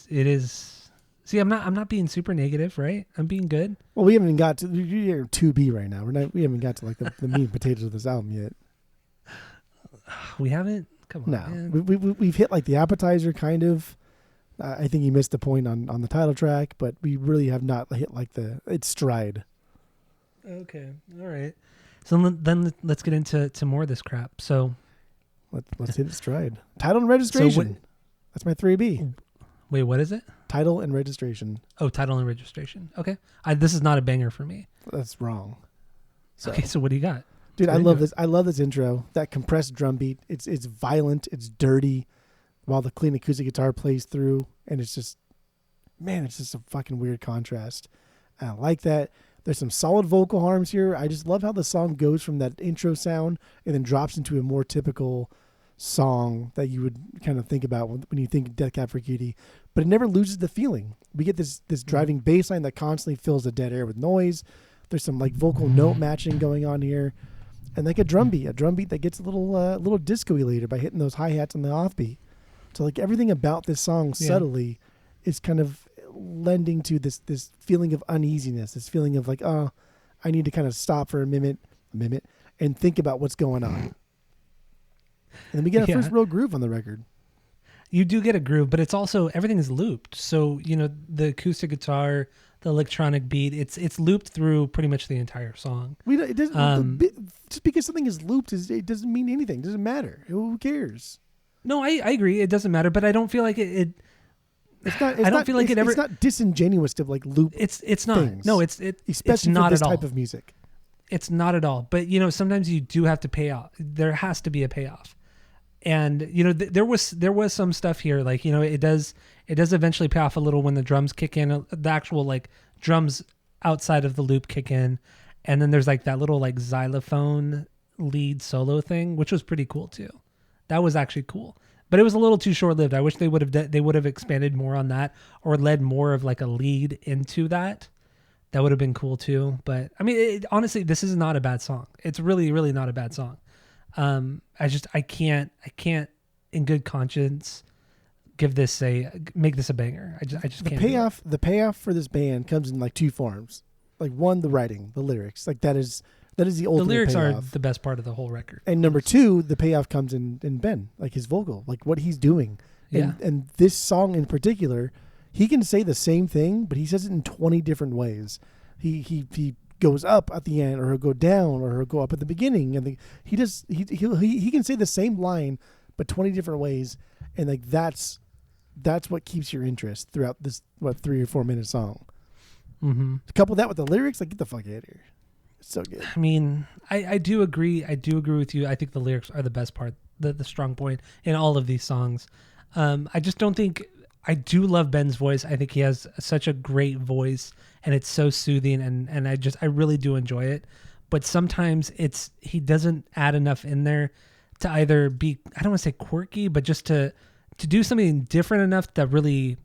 is. See, I'm not being super negative, right? I'm being good. Well, we haven't even got to 2B right now. We haven't got to like the meat and potatoes of this album yet. We haven't. Come on. No, man. We've hit like the appetizer kind of. I think you missed the point on the title track, but we really have not hit like its stride. Okay, all right. So then let's get into more of this crap. So let's hit its stride. Title and registration. That's my 3B. Wait, what is it? Title and registration. Oh, title and registration. Okay. This is not a banger for me. That's wrong. Okay, so what do you got? Dude, I love this. I love this intro. That compressed drum beat. It's violent. It's dirty, while the clean acoustic guitar plays through, and it's just, man, it's just a fucking weird contrast. I like that. There's some solid vocal harms here. I just love how the song goes from that intro sound and then drops into a more typical song that you would kind of think about when you think Death Cab For Cutie, but it never loses the feeling. We get this driving bass line that constantly fills the dead air with noise. There's some like vocal note matching going on here, and like a drum beat that gets a little disco-y later by hitting those hi-hats on the offbeat. So like everything about this song subtly is kind of lending to this feeling of uneasiness, this feeling of like, oh, I need to kind of stop for a minute and think about what's going on. And then we get our first real groove on the record. You do get a groove, but it's also, everything is looped. So, the acoustic guitar, the electronic beat, it's looped through pretty much the entire song. It doesn't, just because something is looped, it doesn't mean anything. It doesn't matter. Who cares? No, I agree. It doesn't matter, but I don't feel like it It's not disingenuous to like loop. It's not. Things, no, especially it's not for this at all. type of music. It's not at all. But sometimes you do have to pay off. There has to be a payoff. And there was some stuff here, like it does eventually pay off a little when the drums kick in, the actual like drums outside of the loop kick in, and then there's like that little like xylophone lead solo thing, which was pretty cool too. That was actually cool, but it was a little too short lived. I wish they would have expanded more on that or led more of like a lead into that. That would have been cool too. But I mean, honestly, this is not a bad song. It's really, really not a bad song. I can't in good conscience make this a banger. I just can't. The payoff for this band comes in like two forms. Like one, the writing, the lyrics. Like that is the ultimate. The lyrics payoff. are the best part of the whole record. And number two, the payoff comes in Ben, like his vocal, like what he's doing. And this song in particular, he can say the same thing, but he says it in 20 different ways. He goes up at the end, or he'll go down, or he'll go up at the beginning, and he can say the same line but 20 different ways, and like that's what keeps your interest throughout this 3 or 4 minute song. Mm-hmm. Couple that with the lyrics, like get the fuck out of here. So good. I mean, I do agree. I do agree with you. I think the lyrics are the best part, the strong point in all of these songs. I just don't think I do love Ben's voice. I think he has such a great voice, and it's so soothing, and I really do enjoy it. But sometimes he doesn't add enough in there to either be, I don't want to say quirky, but just to do something different enough that really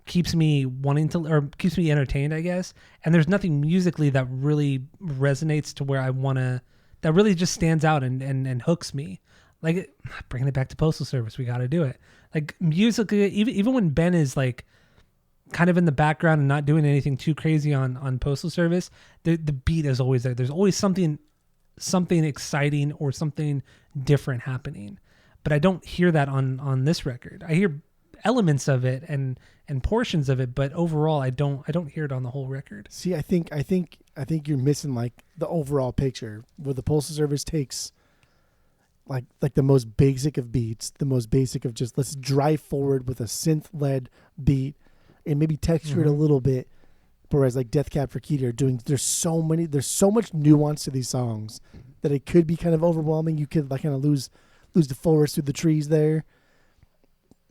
keeps me wanting to, or keeps me entertained, I guess. And there's nothing musically that really resonates to where I want to, that really just stands out and hooks me. Like, bringing it back to Postal Service, we got to do it. Like, musically, even when Ben is like kind of in the background and not doing anything too crazy on Postal Service, the beat is always there. There's always something exciting or something different happening. But I don't hear that on this record. I hear elements of it and portions of it, but overall I don't hear it on the whole record. See, I think you're missing like the overall picture, where the Postal Service takes like the most basic of beats, the most basic of just, let's drive forward with a synth led beat and maybe texture it a little bit. Whereas like Death Cab for Cutie are doing, there's so much nuance to these songs that it could be kind of overwhelming. You could like kind of lose the forest through the trees there.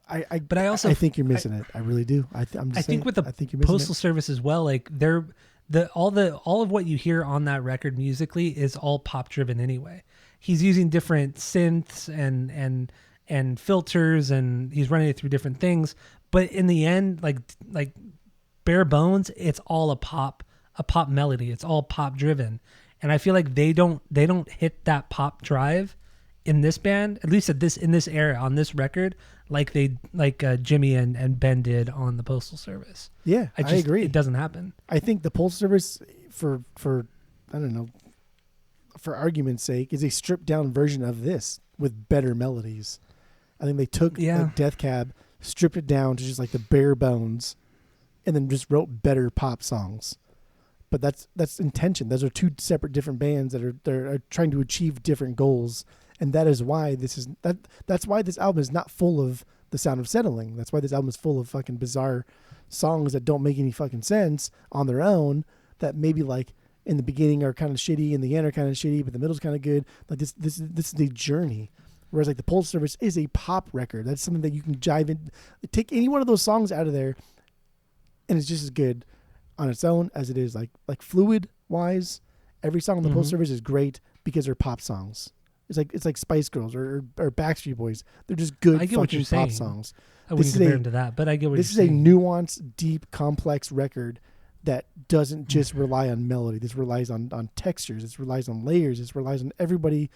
I think you're missing it. I really do. I think with the Postal Service as well, like all of what you hear on that record musically is all pop driven anyway. He's using different synths and filters, and he's running it through different things. But in the end, like bare bones, it's all a pop melody. It's all pop driven, and I feel like they don't hit that pop drive in this band, at least in this era on this record, like Jimmy and Ben did on the Postal Service. Yeah, I agree. It doesn't happen. I think the Postal Service, for I don't know, for argument's sake, is a stripped down version of this with better melodies. I think they took like Death Cab, stripped it down to just like the bare bones, and then just wrote better pop songs. But that's intention. Those are two separate different bands that are trying to achieve different goals. And that is why that's why this album is not full of the sound of settling. That's why this album is full of fucking bizarre songs that don't make any fucking sense on their own, that maybe like in the beginning are kind of shitty, in the end are kind of shitty, but the middle's kind of good. Like this is a journey. Whereas like the Postal Service is a pop record. That's something that you can jive in. Take any one of those songs out of there, and it's just as good on its own as it is like fluid wise. Every song on the Postal Service is great because they're pop songs. It's like Spice Girls or Backstreet Boys. They're just good fucking pop songs. I wouldn't compare them to that, but I get what you're saying. This is a nuanced, deep, complex record that doesn't just rely on melody. This relies on textures. This relies on layers. This relies on everybody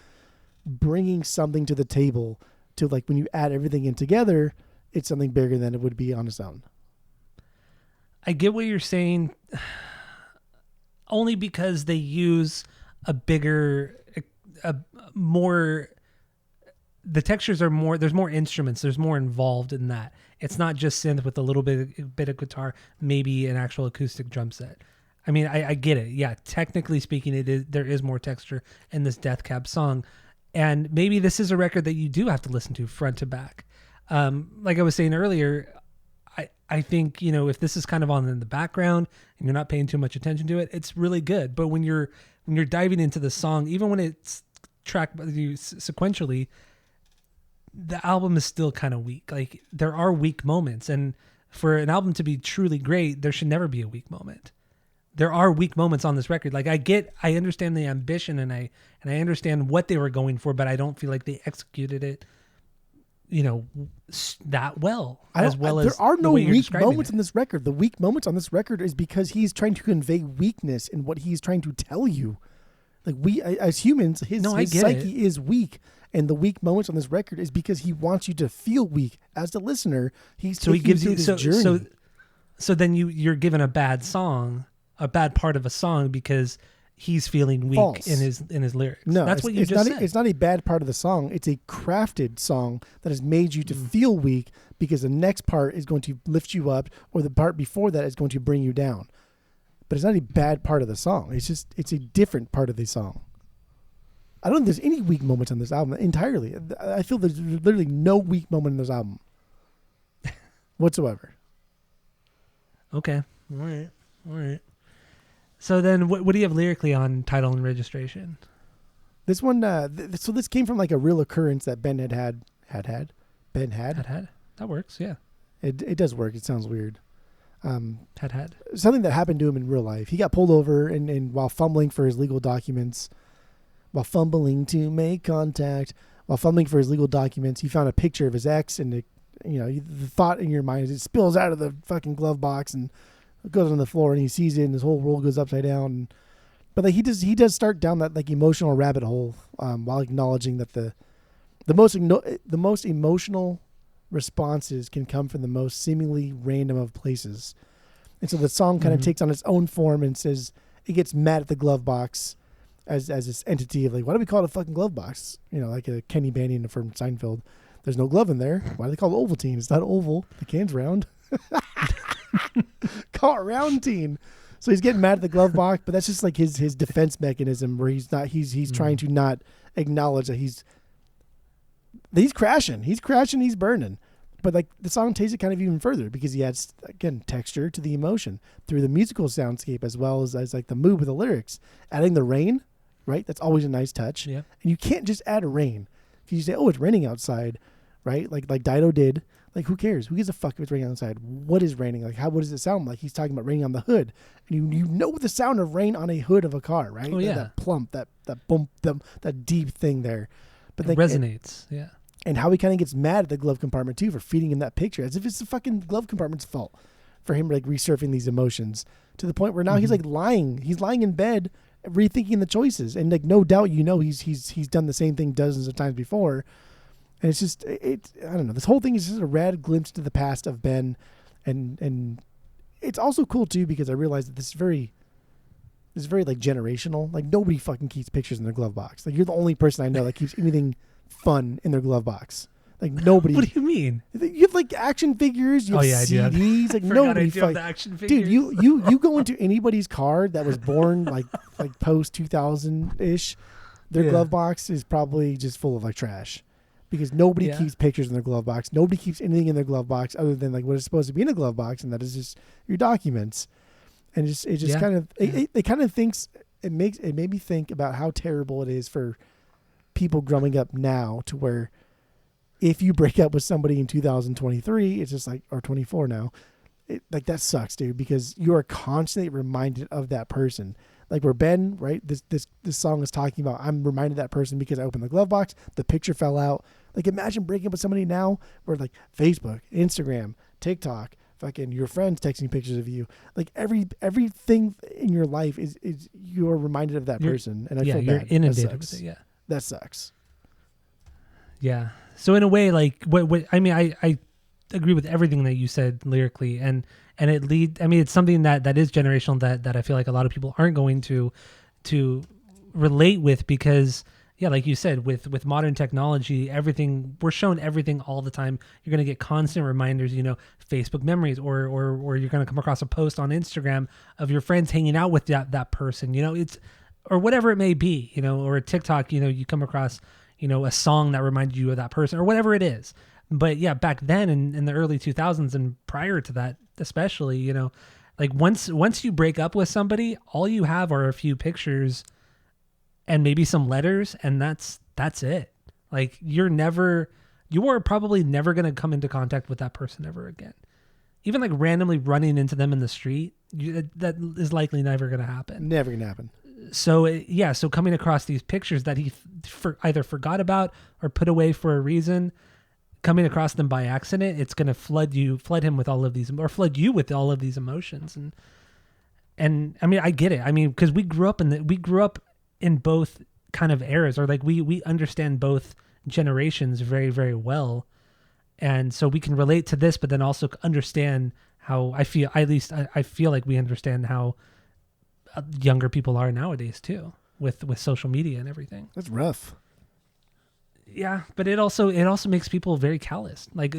bringing something to the table. To like when you add everything in together, it's something bigger than it would be on its own. I get what you're saying, only because they use the textures are more, there's more instruments, there's more involved in that. It's not just synth with a little bit of guitar, maybe an actual acoustic drum set. I mean, I get it. Yeah, technically speaking, there is more texture in this Death Cab song. And maybe this is a record that you do have to listen to front to back. Like I was saying earlier, I think, if this is kind of on in the background and you're not paying too much attention to it, it's really good. But when you're diving into the song, even when it's tracked sequentially, the album is still kind of weak. Like, there are weak moments, and for an album to be truly great, there should never be a weak moment. There are weak moments on this record. Like, I understand the ambition and I understand what they were going for, but I don't feel like they executed it, that well. There are no weak moments in this record. The weak moments on this record is because he's trying to convey weakness in what he's trying to tell you. Like, we as humans, his psyche is weak, and the weak moments on this record is because he wants you to feel weak as the listener. He gives you this journey. So then you're given a bad part of a song because he's feeling weak. False. in his lyrics. No, that's what you just said. It's not a bad part of the song. It's a crafted song that has made you to feel weak because the next part is going to lift you up, or the part before that is going to bring you down. But it's not a bad part of the song. It's a different part of the song. I don't think there's any weak moments on this album entirely. I feel there's literally no weak moment in this album whatsoever. Okay. All right. So then what do you have lyrically on Title and Registration? This one, so this came from like a real occurrence that Ben had. Ben had. Had. That works, yeah. It does work. It sounds weird. Had. Something that happened to him in real life. He got pulled over and while fumbling for his legal documents, while fumbling for his legal documents, he found a picture of his ex, and the thought in your mind is it spills out of the fucking glove box and it goes on the floor, and he sees it, and his whole world goes upside down. But like he does start down that like emotional rabbit hole while acknowledging that the most emotional responses can come from the most seemingly random of places. And so the song kind of takes on its own form and says it gets mad at the glove box as this entity of like, why do we call it a fucking glove box? Like a Kenny Banning from Seinfeld. There's no glove in there. Why do they call it Ovaltine? It's not oval. The can's round. Call it Roundtine. So he's getting mad at the glove box, but that's just like his defense mechanism where he's trying to not acknowledge that he's crashing. He's crashing, he's burning. But like the song takes it kind of even further because he adds, again, texture to the emotion through the musical soundscape as well as like the mood with the lyrics. Adding the rain, right? That's always a nice touch. Yeah. And you can't just add a rain. Because you say, oh, it's raining outside, right? Like Dido did. Like, who cares? Who gives a fuck if it's raining outside? What is raining? Like, what does it sound like? He's talking about raining on the hood. And you know the sound of rain on a hood of a car, right? Oh, yeah. That plump, that bump, that deep thing there. But it resonates, yeah. And how he kind of gets mad at the glove compartment, too, for feeding him that picture. As if it's the fucking glove compartment's fault for him, like, resurfing these emotions. To the point where now he's, like, lying. He's lying in bed, rethinking the choices. And, like, no doubt, he's done the same thing dozens of times before. And it's just, I don't know. This whole thing is just a rad glimpse to the past of Ben. And it's also cool, too, because I realized that this is very like generational. Like nobody fucking keeps pictures in their glove box. Like you're the only person I know that keeps anything fun in their glove box. Like nobody. What do you mean? You have like action figures. You have CDs. Like nobody. The action figures. Dude, you go into anybody's car that was born like post 2000 ish. Their glove box is probably just full of like trash. Because nobody keeps pictures in their glove box. Nobody keeps anything in their glove box other than like what is supposed to be in a glove box, and that is just your documents. And it just kind of it kind of thinks it made me think about how terrible it is for people growing up now, to where if you break up with somebody in 2023, it's just like, or 24 now, like that sucks, dude, because you are constantly reminded of that person. Like where Ben, right? This song is talking about, I'm reminded of that person because I opened the glove box, the picture fell out. Like imagine breaking up with somebody now where like Facebook, Instagram, TikTok, fucking your friends texting pictures of you. Like everything in your life is you're reminded of that person. And I feel you're bad. inundated with it. Yeah. That sucks. Yeah. So in a way, like what I mean, I agree with everything that you said lyrically, and it's something that is generational that I feel like a lot of people aren't going to relate with, because like you said, with modern technology, we're shown everything all the time. You're going to get constant reminders, Facebook memories, or you're going to come across a post on Instagram of your friends hanging out with that person, it's, or whatever it may be, or a TikTok, you come across, a song that reminded you of that person or whatever it is. But yeah, back then in the early 2000s and prior to that, especially, like once you break up with somebody, all you have are a few pictures and maybe some letters, and that's it. Like you are probably never going to come into contact with that person ever again. Even like randomly running into them in the street, that is likely never going to happen. Never going to happen. So so coming across these pictures that he either forgot about or put away for a reason, coming across them by accident, it's going to flood him with all of these, or flood you with all of these emotions. And I mean, I get it. I mean, because we grew up in both kind of eras, or like we understand both generations very, very well. And so we can relate to this, but then also understand how I feel, at least I feel like we understand how younger people are nowadays too, with social media and everything. That's rough. Yeah, but it also makes people very callous. Like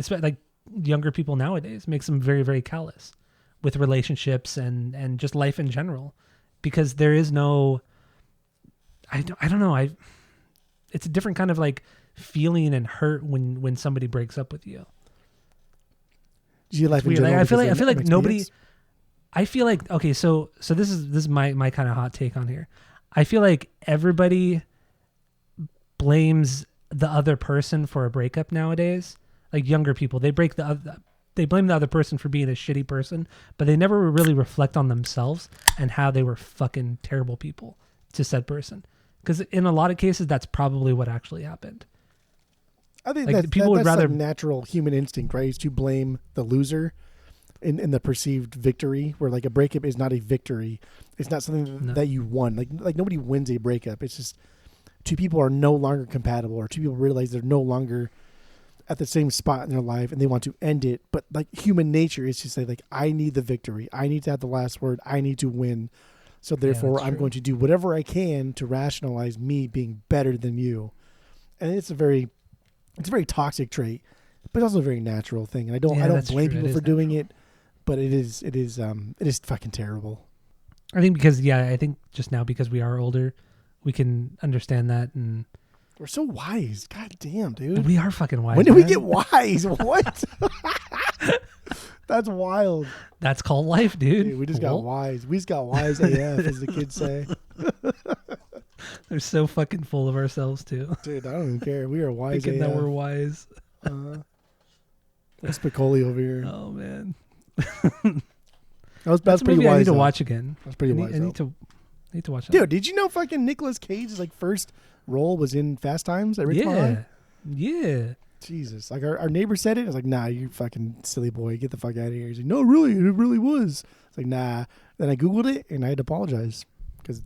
younger people nowadays makes them very, very callous with relationships and just life in general, because there is no, I don't know. It's a different kind of like feeling and hurt when somebody breaks up with you. Do you like weird. Like, I feel like nobody. I feel like, okay, so this is my kind of hot take on here. I feel like everybody blames the other person for a breakup nowadays. Like younger people, they blame the other person for being a shitty person, but they never really reflect on themselves and how they were fucking terrible people to said person. Because in a lot of cases, that's probably what actually happened. I think like, people would rather, like rather natural human instinct, right? Is to blame the loser in the perceived victory, where like a breakup is not a victory. It's not something that you won. Like nobody wins a breakup. It's just two people are no longer compatible, or two people realize they're no longer at the same spot in their life and they want to end it. But like human nature is to say like, I need the victory. I need to have the last word. I need to win. So therefore I'm going to do whatever I can to rationalize me being better than you. And it's a very toxic trait, but it's also a very natural thing. And I don't blame people for doing it, but it is fucking terrible. I think just now because we are older, we can understand that, and we're so wise. God damn, dude. We are fucking wise. When did we get wise? What? That's wild. That's called life, dude. We just got wise. We just got wise AF, as the kids say. They're so fucking full of ourselves, too. Dude, I don't even care. We are wise Thinking AF. that we're wise. That's Piccoli over here. Oh, man. That's pretty wise. I need to watch again. That's pretty wise. I need to watch that. Dude, did you know fucking Nicolas Cage's like first role was in Fast Times at Richmond? Yeah. Jesus. Like our neighbor said it. I was like, nah, you fucking silly boy. Get the fuck out of here. He's like, no, really? It really was. It's like, nah. Then I Googled it and I had to apologize. Because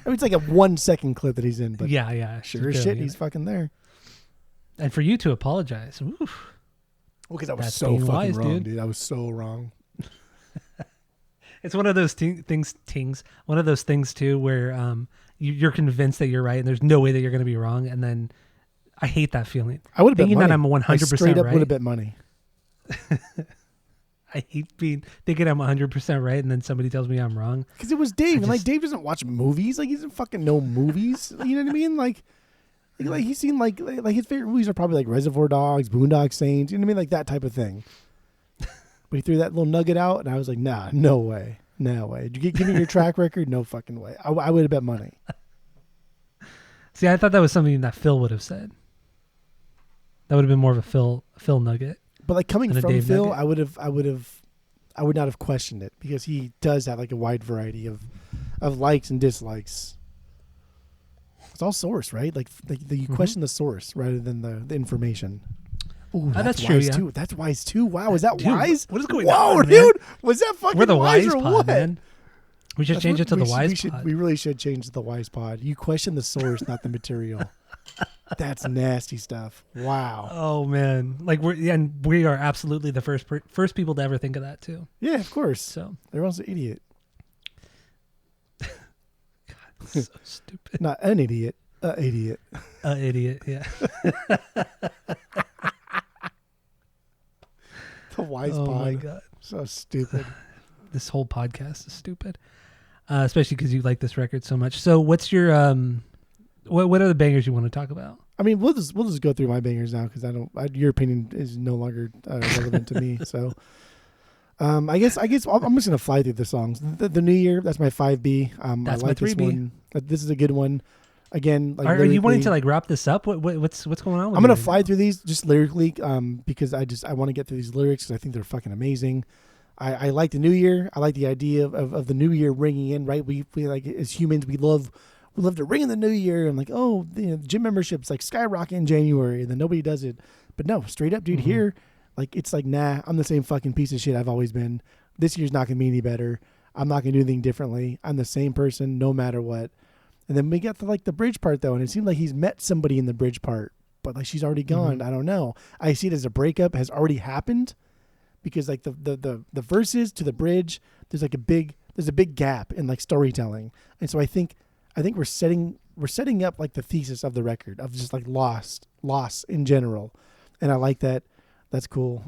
it's like a 1 second clip that he's in. But yeah. Sure as shit, he's fucking there. And for you to apologize. Oof. Well, because I was so fucking wise, wrong, dude. I was so wrong. It's one of those things. One of those things too, where you're convinced that you're right, and there's no way that you're going to be wrong. And then I hate that feeling. I would have thinking bet money. that I'm 100% right. Straight up would have bet money. I hate thinking I'm 100% right, and then somebody tells me I'm wrong. Because it was Dave, and like Dave doesn't watch movies. Like he doesn't fucking know movies. You know what I mean? Like he's seen like his favorite movies are probably like Reservoir Dogs, Boondock Saints. You know what I mean? Like that type of thing. But he threw that little nugget out, and I was like, nah, no way. No way. Did you give me your track record? No fucking way. I would have bet money. See, I thought that was something that Phil would have said. That would have been more of a Phil nugget. But like coming from Dave Phil, nugget. I would not have questioned it, because he does have like a wide variety of likes and dislikes. It's all source, right? Like you question the source rather than the information. Ooh, that's true. Yeah. Too. That's wise too. Wow, is that dude, wise? What is going on, man? Dude? Was that fucking We're the wise wise or pod, what? man. We should change it to the wise pod. We really should change to the wise pod. You question the source, not the material. That's nasty stuff. Wow. Oh man, like we are absolutely the first people to ever think of that too. Yeah, of course. So everyone's an idiot. God, so stupid. Not an idiot. Idiot. Idiot. Yeah. The wise pod. Oh my god, so stupid. This whole podcast is stupid, especially because you like this record so much. So, what's your what are the bangers you want to talk about? I mean, we'll just go through my bangers now, because your opinion is no longer relevant to me. So, I guess I'm just gonna fly through the songs. The New Year, that's my 5B. That's I like my 3B. This one. This is a good one. Again, like, are you wanting to like wrap this up? What's going on with I'm gonna fly through these just lyrically, because I want to get through these lyrics, because I think they're fucking amazing. I like the New Year. I like the idea of the New Year ringing in, right? We like, as humans, we love to ring in the New Year, and like, oh, gym memberships like skyrocket in January, and then nobody does it. But no, straight up, dude, here, like, it's like, nah, I'm the same fucking piece of shit I've always been. This year's not gonna be any better. I'm not gonna do anything differently. I'm the same person no matter what. And then we get to like the bridge part though, and it seemed like he's met somebody in the bridge part, but like she's already gone. I don't know. I see it as a breakup has already happened, because like the verses to the bridge, there's a big gap in like storytelling, and so I think we're setting up like the thesis of the record of just like loss in general, and I like that. That's cool.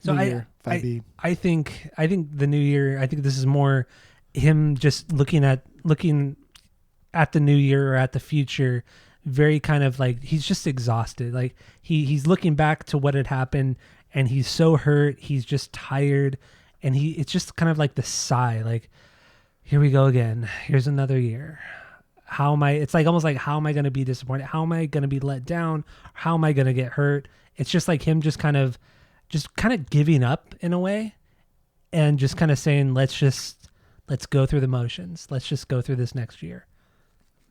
So New Year, 5B. I think the New Year. I think this is more him just looking at the new year or at the future, very kind of like he's just exhausted. Like he's looking back to what had happened, and he's so hurt. He's just tired, and it's just kind of like the sigh, like, here we go again. Here's another year. It's like almost like, how am I going to be disappointed? How am I going to be let down? How am I going to get hurt? It's just like him just kind of giving up in a way, and just kind of saying, let's go through the motions. Let's just go through this next year.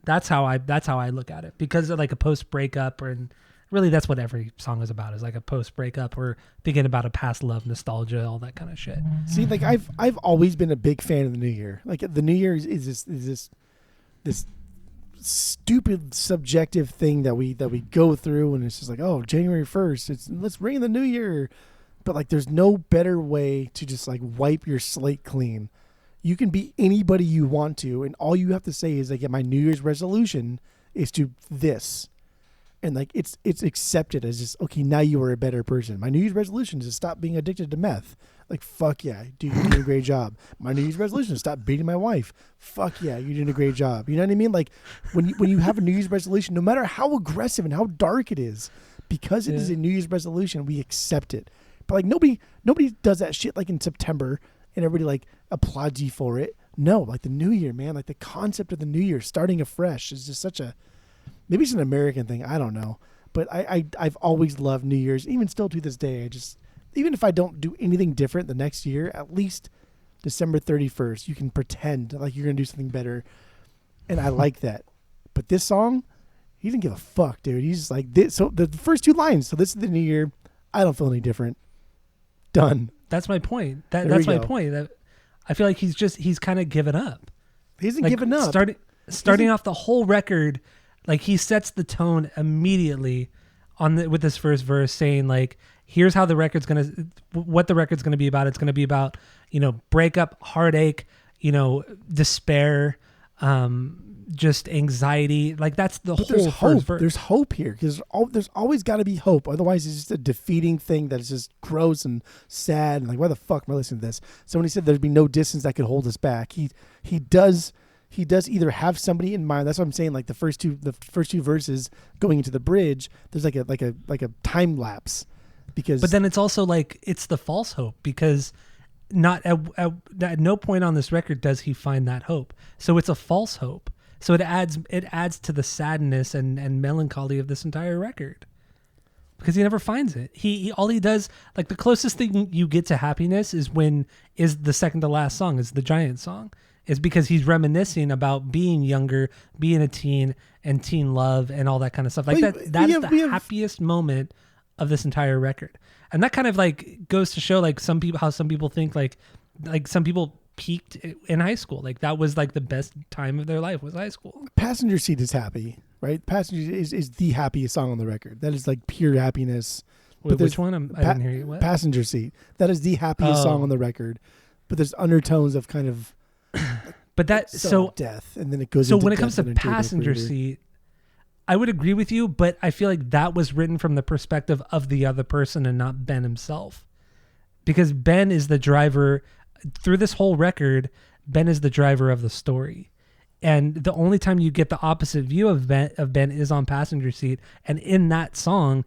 That's how I look at it, because of like a post breakup, and really that's what every song is about, is like a post breakup or thinking about a past love, nostalgia, all that kind of shit. See, like I've always been a big fan of the New Year. Like the New Year is this stupid subjective thing that we go through, and it's just like, oh, January 1st, let's ring in the New Year. But like, there's no better way to just like wipe your slate clean. You can be anybody you want to, and all you have to say is like, yeah, my New Year's resolution is to this. And like, it's accepted as just, okay, now you are a better person. My New Year's resolution is to stop being addicted to meth. Like, fuck yeah, dude, you're doing a great job. My New Year's resolution is to stop beating my wife. Fuck yeah, you're doing a great job. You know what I mean? Like, when you have a New Year's resolution, no matter how aggressive and how dark it is, because it is a New Year's resolution, we accept it. But like, nobody does that shit like in September, and everybody like applauds you for it. No, like the New Year, man, like the concept of the New Year starting afresh is just such a, maybe it's an American thing, I don't know. But I've always loved New Year's, even still to this day. Even if I don't do anything different the next year, at least December 31st, you can pretend like you're going to do something better. And I like that. But this song, he didn't give a fuck, dude. He's just like, this. So the first two lines, so this is the New Year. I don't feel any different. Done. That's my point. That's my point. That I feel like he's kind of given up. He hasn't given up. Starting off the whole record, like he sets the tone immediately with this first verse, saying like, here's how what the record's gonna be about. It's gonna be about, breakup, heartache, despair, just anxiety. Like that's the whole there's hope. First verse. There's hope here, because there's always got to be hope. Otherwise, it's just a defeating thing that is just gross and sad. And like, why the fuck am I listening to this? So when he said there'd be no distance that could hold us back, he does either have somebody in mind. That's what I'm saying. Like the first two verses going into the bridge, there's like a time lapse. But then it's also like, it's the false hope, because not at no point on this record does he find that hope. So it's a false hope. So it adds to the sadness and melancholy of this entire record, because he never finds it. All he does, like the closest thing you get to happiness is the second to last song, is the Giant song, is because he's reminiscing about being younger, being a teen, and teen love and all that kind of stuff. Like that's the happiest moment of this entire record. And that kind of like goes to show like how some people think like some people peaked in high school. Like that was like the best time of their life, was high school. Passenger Seat is happy, right? Passenger is the happiest song on the record. That is like pure happiness. Wait, which one? I didn't hear you. What? Passenger Seat. That is the happiest song on the record. But there's undertones of kind of but that so death, and then it goes so into when it comes to Passenger Seat, I would agree with you, but I feel like that was written from the perspective of the other person and not Ben himself. Because Ben is the driver through this whole record. Ben is the driver of the story. And the only time you get the opposite view of Ben is on Passenger Seat. And in that song,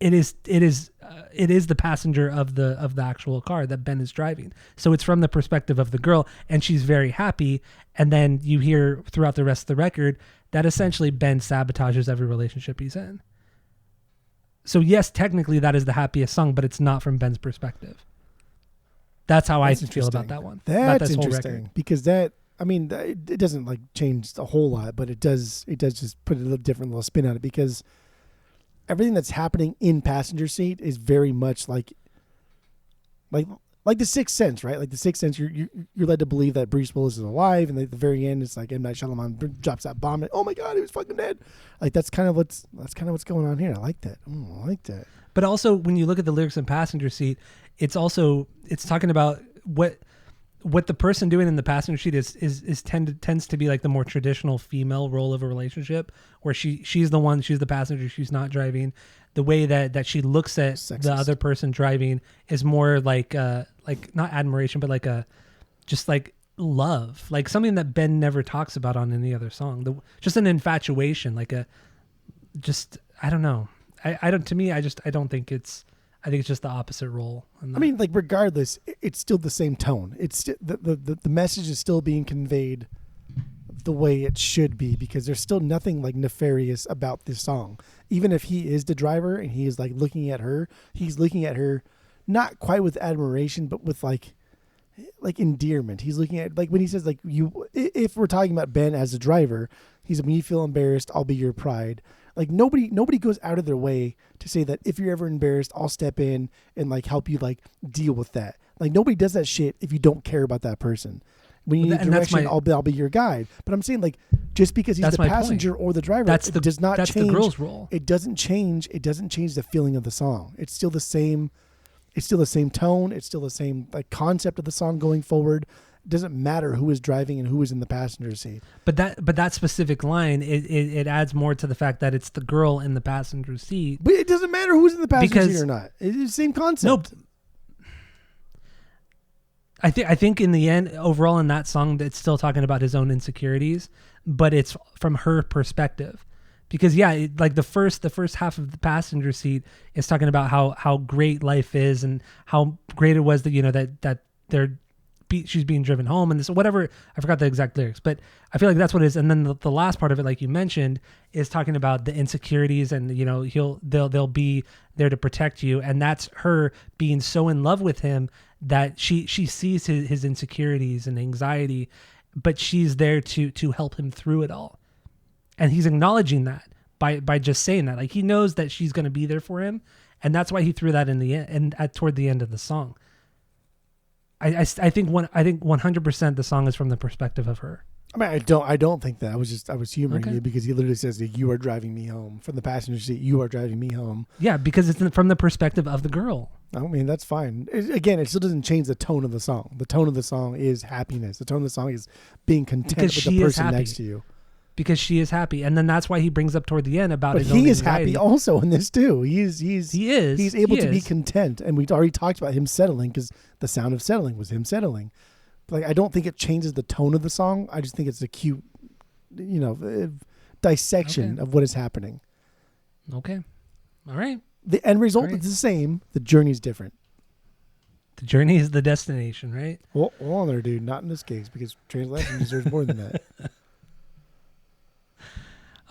it is the passenger of the actual car that Ben is driving. So it's from the perspective of the girl, and she's very happy. And then you hear throughout the rest of the record that essentially Ben sabotages every relationship he's in. So yes, technically that is the happiest song, but it's not from Ben's perspective. That's how I feel about that one. That's interesting, because it doesn't like change a whole lot, but it does just put a little different little spin on it, because everything that's happening in Passenger Seat is very much like The Sixth Sense, right? Like The Sixth Sense, you're led to believe that Bruce Willis is alive, and at the very end, it's like M. Night Shyamalan drops that bomb, and oh my god, he was fucking dead. Like that's kind of what's going on here. I like that. I like that. But also, when you look at the lyrics in Passenger Seat, it's talking about what the person doing in the passenger seat tends to be like the more traditional female role of a relationship, where she's the passenger, she's not driving. The way that she looks at sexist. The other person driving is more like not admiration, but like just like love, like something that Ben never talks about on any other song. Just an infatuation, I don't know. I don't think it's I think it's just the opposite role. I mean, like regardless, it's still the same tone. It's the message is still being conveyed the way it should be, because there's still nothing like nefarious about this song. Even if he is the driver and he is like looking at her, he's looking at her not quite with admiration, but with like endearment. He's looking at, like when he says like, you, if we're talking about Ben as a driver, he's, when you feel embarrassed, I'll be your pride. Like nobody goes out of their way to say that if you're ever embarrassed, I'll step in and like help you like deal with that. Like nobody does that shit if you don't care about that person. When you need direction, I'll be your guide. But I'm saying, like, just because he's the passenger or the driver, it does not change. That's the girl's role. It doesn't change. It doesn't change the feeling of the song. It's still the same. It's still the same tone. It's still the same like concept of the song going forward. It doesn't matter who is driving and who is in the passenger seat. But that specific line, it adds more to the fact that it's the girl in the passenger seat. But it doesn't matter who's in the passenger seat or not. It's the same concept. No. I think in the end, overall in that song, it's still talking about his own insecurities, but it's from her perspective. Because like the first half of the passenger seat is talking about how great life is and how great it was that she's being driven home and this whatever. I forgot the exact lyrics, but I feel like that's what it is. And then the last part of it, like you mentioned, is talking about the insecurities and they'll be there to protect you, and that's her being so in love with him that she sees his insecurities and anxiety, but she's there to help him through it all. And he's acknowledging that by just saying that. Like he knows that she's going to be there for him, and that's why he threw that in the end and toward the end of the song. I think 100% the song is from the perspective of her. I mean, I don't think that. I was humoring you because he literally says that you are driving me home from the passenger seat. You are driving me home. Yeah, because it's from the perspective of the girl. I mean, that's fine. Again, it still doesn't change the tone of the song. The tone of the song is happiness. The tone of the song is being content with the person next to you. Because she is happy, and then that's why he brings up toward the end about. But his own he is anxiety. Happy also in this too. He's able to be content, and we've already talked about him settling because the sound of settling was him settling. But like, I don't think it changes the tone of the song. I just think it's a cute, dissection of what is happening. Okay, all right. The end result is the same. The journey is different. The journey is the destination, right? Well, hold on there, dude. Not in this case, because Transatlanticism deserves more than that.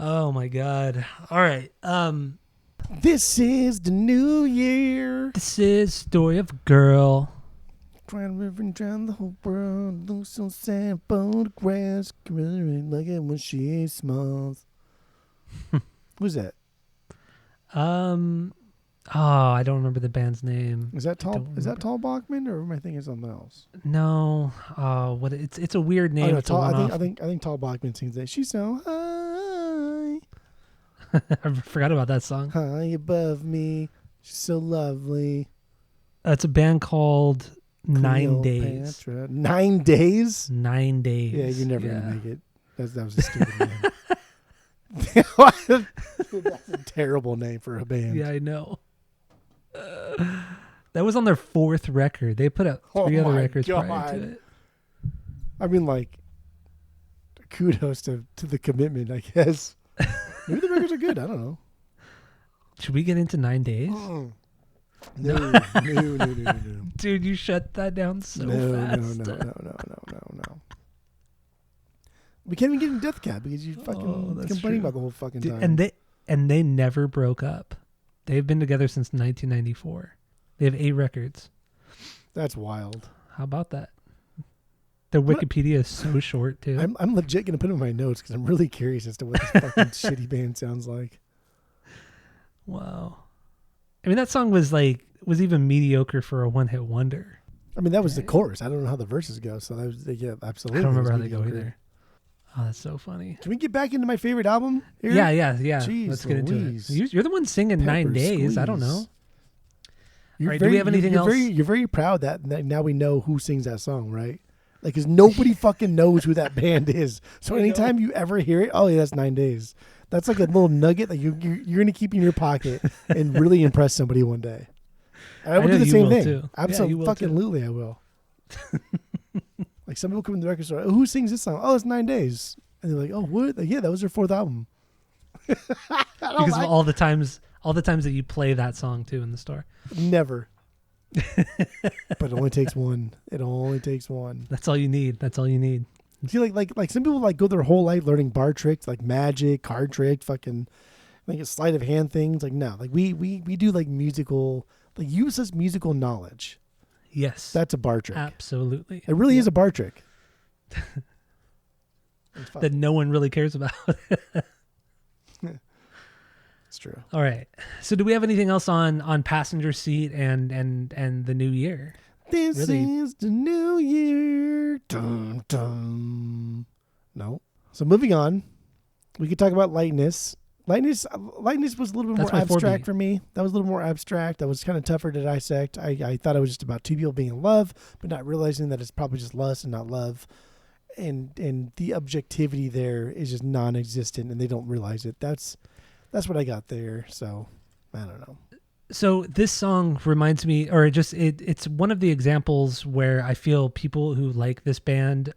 Oh my God. All right. This is the new year. This is story of a girl. Crying river and drown the whole world. Loose on sand, photographs. Look at when she smiles. Who's that? Oh, I don't remember the band's name. Is that Tall Bachman, or am I thinking something else? No. What? It's a weird name. I think Tall Bachman sings that. She's so high. I forgot about that song. High above me, she's so lovely. It's a band called 9 Days. 9 Days? 9 Days. Yeah, you're never gonna make it. That was a stupid name. That's a terrible name for a band. Yeah, I know. That was on their 4th record. They put out 3 other records prior to it. I mean, like, kudos to the commitment, I guess. Maybe the records are good. I don't know. Should we get into 9 Days? No. Dude, you shut that down fast. No. We can't even get in Death Cab because you fucking complaining about the whole fucking time. And they never broke up. They've been together since 1994. They have 8 records. That's wild. How about that? Their Wikipedia is so short too. I'm legit gonna put it in my notes because I'm really curious as to what this fucking shitty band sounds like. Wow. I mean, that song was even mediocre for a one-hit wonder. I mean, that was the chorus. I don't know how the verses go, so that was absolutely. I don't remember how they go either. Oh, that's so funny. Can we get back into my favorite album here? Yeah. Jeez, let's get into it. You're the one singing 9 Days. Squeeze. I don't know. Do we have anything else? You're very proud that now we know who sings that song, right? Like, because nobody fucking knows who that band is. So anytime you ever hear it, oh yeah, that's 9 Days. That's like a little nugget that you're going to keep in your pocket and really impress somebody one day. And I will do the same thing. Too. Absolutely, I will. Like, some people come in the record store, oh, who sings this song? Oh, it's 9 Days. And they're like, oh, what? Like, yeah, that was their 4th album. Because of all the times All the times that you play that song too in the store. Never. But it only takes one. It only takes one. That's all you need. That's all you need. See, like some people like go their whole life learning bar tricks, like magic, card tricks, fucking like a sleight of hand things. Like no, like we do like musical, like useless musical knowledge. Yes, That's a bar trick. absolutely. It really is a bar trick. That no one really cares about. It's true. All right. So do we have anything else on Passenger Seat and the new year? This Really? is the new year. Dun, dun. No. So moving on, we could talk about lightness. Lightness was a little bit That's more my 4B. abstract for me. That was a little more abstract. That was kind of tougher to dissect. I thought it was just about two people being in love, but not realizing that it's probably just lust and not love. And the objectivity there is just non-existent, and they don't realize it. That's what I got there. So I don't know. So this song reminds me, or it's one of the examples where I feel people who like this band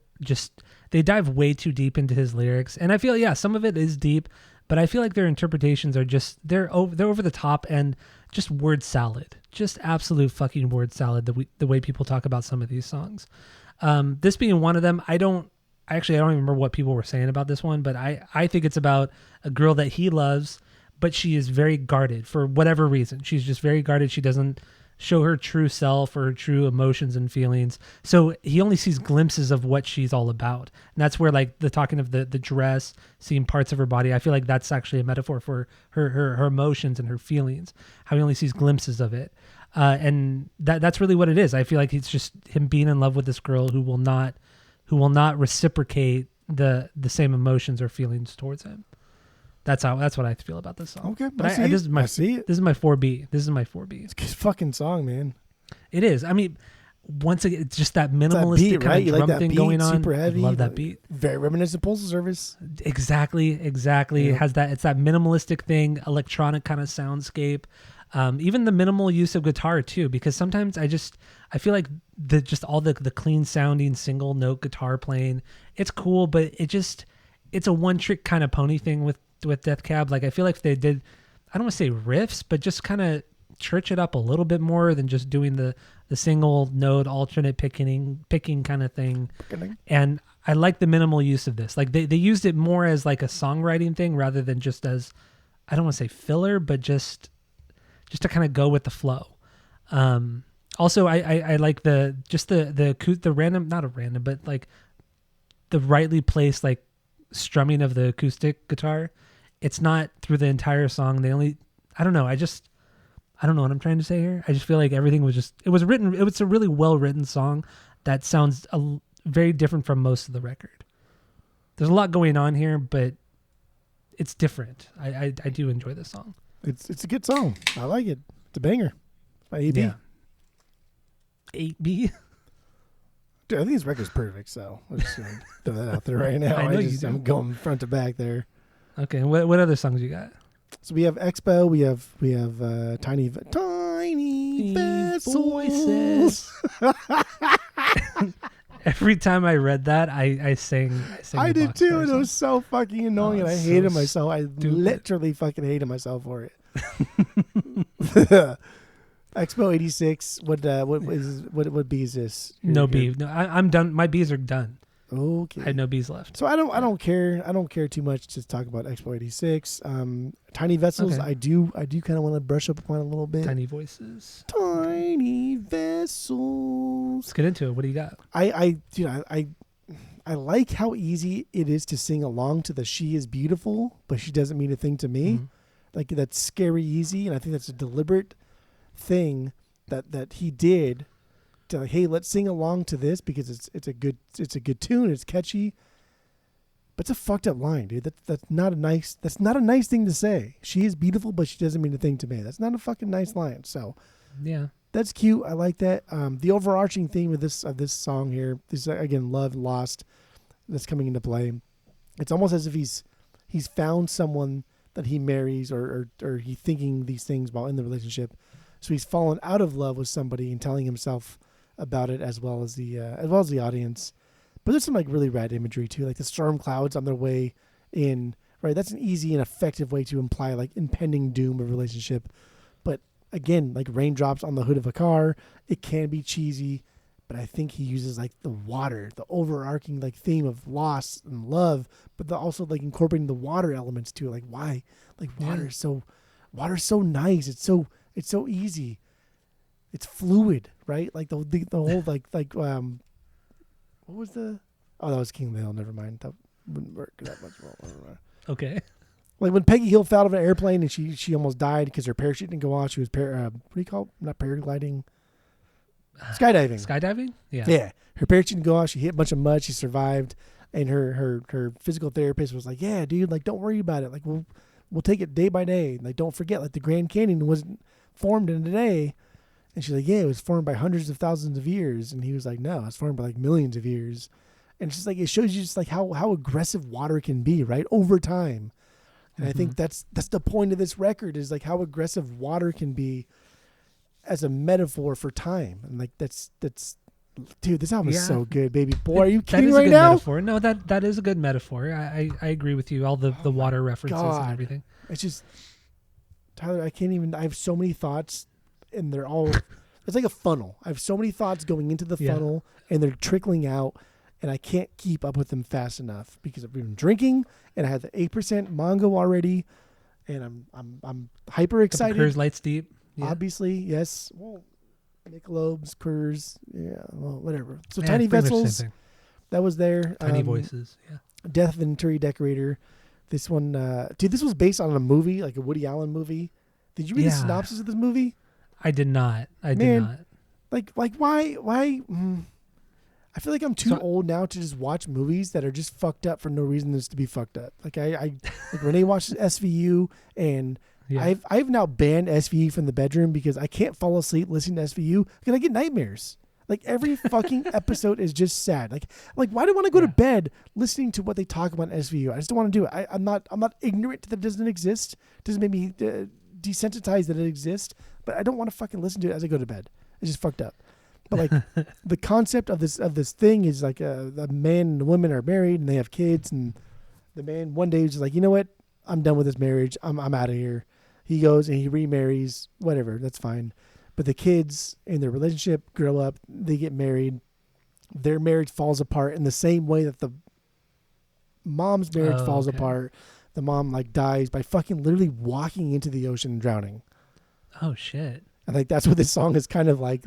they dive way too deep into his lyrics, and I feel some of it is deep, but I feel like their interpretations are they're over the top and just word salad, just absolute fucking word salad. The way people talk about some of these songs, this being one of them. I don't even remember what people were saying about this one, but I think it's about a girl that he loves, but she is very guarded for whatever reason. She's just very guarded. She doesn't show her true self or her true emotions and feelings. So he only sees glimpses of what she's all about. And that's where like the talking of the dress, seeing parts of her body, I feel like that's actually a metaphor for her emotions and her feelings, how he only sees glimpses of it. And that's really what it is. I feel like it's just him being in love with this girl who will not reciprocate the same emotions or feelings towards him. That's what I feel about this song. Okay, but This is my 4B. This is my 4B. It's a good fucking song, man. It is. I mean, once again, it's just that minimalistic beat, kind right? of You drum like that thing beat, going on. super heavy, I love that beat. Very reminiscent of Postal Service. Exactly. Yeah. It has that. It's that minimalistic thing, electronic kind of soundscape. Even the minimal use of guitar too, because sometimes I feel like all the clean sounding single note guitar playing, it's cool, but it's a one trick kind of pony thing with Death Cab. Like I feel like if they did, I don't want to say riffs, but just kind of church it up a little bit more than just doing the single note alternate picking kind of thing. And I like the minimal use of this. Like they used it more as like a songwriting thing rather than just as, I don't want to say filler, but just to kind of go with the flow. Also I like the random, not a random, but like the rightly placed like strumming of the acoustic guitar. It's not through the entire song. I don't know. I don't know what I'm trying to say here. I just feel like everything was it was a really well written song that sounds very different from most of the record. There's a lot going on here, but it's different. I do enjoy this song. It's a good song. I like it. It's a banger. It's by AB. Yeah. 8B. Dude, I think this record's perfect, so I'm just going to throw that out there right now. I know you do. I'm going front to back there. Okay, what other songs you got? So we have Expo, we have Tiny Vessels. Every time I read that, I sang. I did too, and it was so fucking annoying, and I hated myself. I stupid. literally fucking hated myself for it. Expo 86. What B is this? No B. No, I'm done. My B's are done. Okay. I have no B's left. So I don't care. I don't care too much to talk about Expo 86. Tiny Vessels. Okay. I do kind of want to brush up upon a little bit. Tiny Voices. Tiny Vessels. Let's get into it. What do you got? I like how easy it is to sing along to the "She is beautiful, but she doesn't mean a thing to me." Mm-hmm. Like that's scary easy, and I think that's a deliberate thing that he did. To like, hey, let's sing along to this because it's a good tune, it's catchy, but it's a fucked up line, dude. That's not a nice thing to say. She is beautiful, but she doesn't mean a thing to me. That's not a fucking nice line. So yeah, that's cute. I like that. The overarching theme of this song here is again love and lost that's coming into play. It's almost as if he's found someone that he marries or he thinking these things while in the relationship. So he's fallen out of love with somebody and telling himself about it as well as the audience. But there's some like really rad imagery too, like the storm clouds on their way in right? That's an easy and effective way to imply like impending doom of a relationship. But again, like raindrops on the hood of a car, it can be cheesy, but I think he uses like the water, the overarching like theme of loss and love, but also like incorporating the water elements to it. Like why? Like water's so nice. It's so easy. It's fluid, right? Like the whole like what was the? Oh, that was King of the Hill. Never mind. That wouldn't work that much well. Okay. Like when Peggy Hill fell out of an airplane and she almost died because her parachute didn't go off. She was what do you call it? Not paragliding. Skydiving. Skydiving? Yeah. Yeah. Her parachute didn't go off. She hit a bunch of mud. She survived. And her physical therapist was like, yeah, dude, like don't worry about it. Like we'll take it day by day. Like don't forget, like the Grand Canyon wasn't formed in a day. And she's like, yeah, it was formed by hundreds of thousands of years. And he was like, no, it's formed by like millions of years. And it's just like, it shows you just like how aggressive water can be, right? Over time. And I think that's the point of this record is like how aggressive water can be as a metaphor for time. And like that's dude, this album is so good, baby boy. Are you kidding right now? Metaphor. No, that is a good metaphor. I agree with you. All the water references and everything. It's just, Tyler, I have so many thoughts and they're all, it's like a funnel. I have so many thoughts going into the funnel and they're trickling out and I can't keep up with them fast enough because I've been drinking and I had the 8% Mongo already and I'm hyper excited. Coors Lights Deep. Yeah. Obviously, yes. Well, Michelob's, Coors, well, whatever. So Tiny Vessels, that was there. Tiny Voices, yeah. Death Venturi Decorator. This one, dude, this was based on a movie, like a Woody Allen movie. Did you read the synopsis of this movie? I did not. I did not. Like why? I feel like I'm too old now to just watch movies that are just fucked up for no reason just to be fucked up. Like I like Renee watches SVU and I've now banned SVU from the bedroom because I can't fall asleep listening to SVU because I get nightmares. Like every fucking episode is just sad. Like why do I want to go to bed listening to what they talk about in SVU? I just don't want to do it. I'm not ignorant that it doesn't exist. It doesn't make me desensitized that it exists, but I don't want to fucking listen to it as I go to bed. It's just fucked up. But like the concept of this thing is like a man and a woman are married and they have kids, and the man one day is just like, you know what, I'm done with this marriage. I'm out of here. He goes and he remarries. Whatever, that's fine. But the kids in their relationship grow up. They get married. Their marriage falls apart in the same way that the mom's marriage falls apart. The mom like dies by fucking literally walking into the ocean and drowning. Oh shit! I think that's what this song is kind of like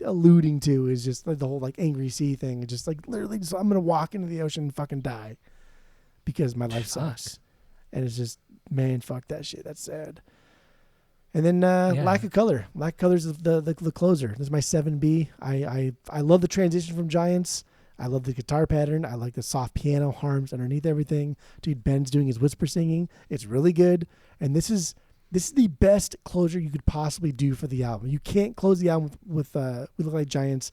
alluding to, is just like the whole like angry sea thing. It's just like literally just, I'm gonna walk into the ocean and fucking die because my life sucks. And it's just, man, fuck that shit. That's sad. And then Lack of Color. Lack of Color is the closer. This is my 7B. I love the transition from Giants. I love the guitar pattern. I like the soft piano harms underneath everything. Dude, Ben's doing his whisper singing. It's really good. And this is the best closure you could possibly do for the album. You can't close the album with We Look Like Giants.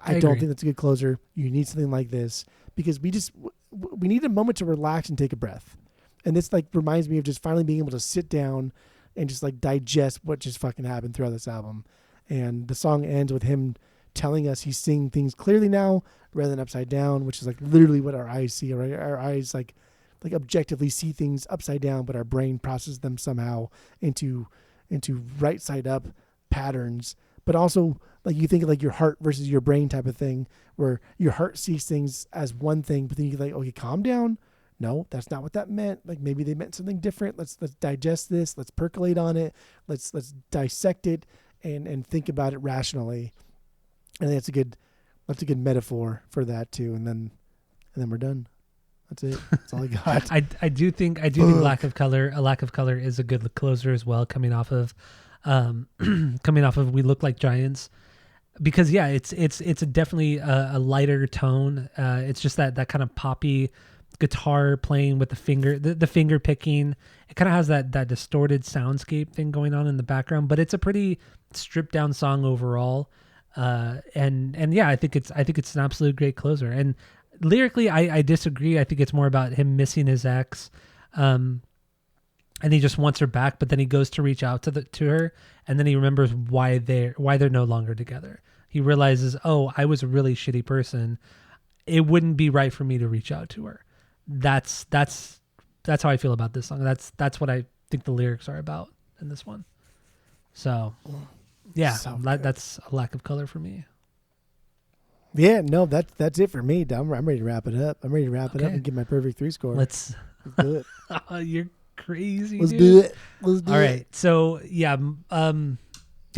I don't think that's a good closer. You need something like this because we need a moment to relax and take a breath. And this like reminds me of just finally being able to sit down and just like digest what just fucking happened throughout this album. And the song ends with him telling us he's seeing things clearly now rather than upside down, which is like literally what our eyes see. Right? Our eyes like objectively see things upside down, but our brain processes them somehow into right side up patterns. But also like you think of like your heart versus your brain type of thing, where your heart sees things as one thing, but then you like, okay, calm down. No, that's not what that meant. Like maybe they meant something different. Let's digest this. Let's percolate on it. Let's dissect it and think about it rationally. I think that's a good metaphor for that too. And then we're done. That's it. That's all I got. I do think Lack of Color is a good closer as well, coming off of We Look Like Giants, because it's definitely a lighter tone. It's just that kind of poppy guitar playing with the finger picking. It kind of has that distorted soundscape thing going on in the background, but it's a pretty stripped down song overall. And yeah, I think it's an absolute great closer. And lyrically, I disagree. I think it's more about him missing his ex, and he just wants her back. But then he goes to reach out to her, and then he remembers why they're no longer together. He realizes, oh, I was a really shitty person. It wouldn't be right for me to reach out to her. That's that's how I feel about this song. That's what I think the lyrics are about in this one. So yeah, So that's a lack of color for me. Yeah, no, that's it for me. I'm ready to wrap it up. I'm ready to wrap it up and get my perfect 3 score. Let's do it. You're crazy. Let's dude. do it. Let's do All it. right. So yeah,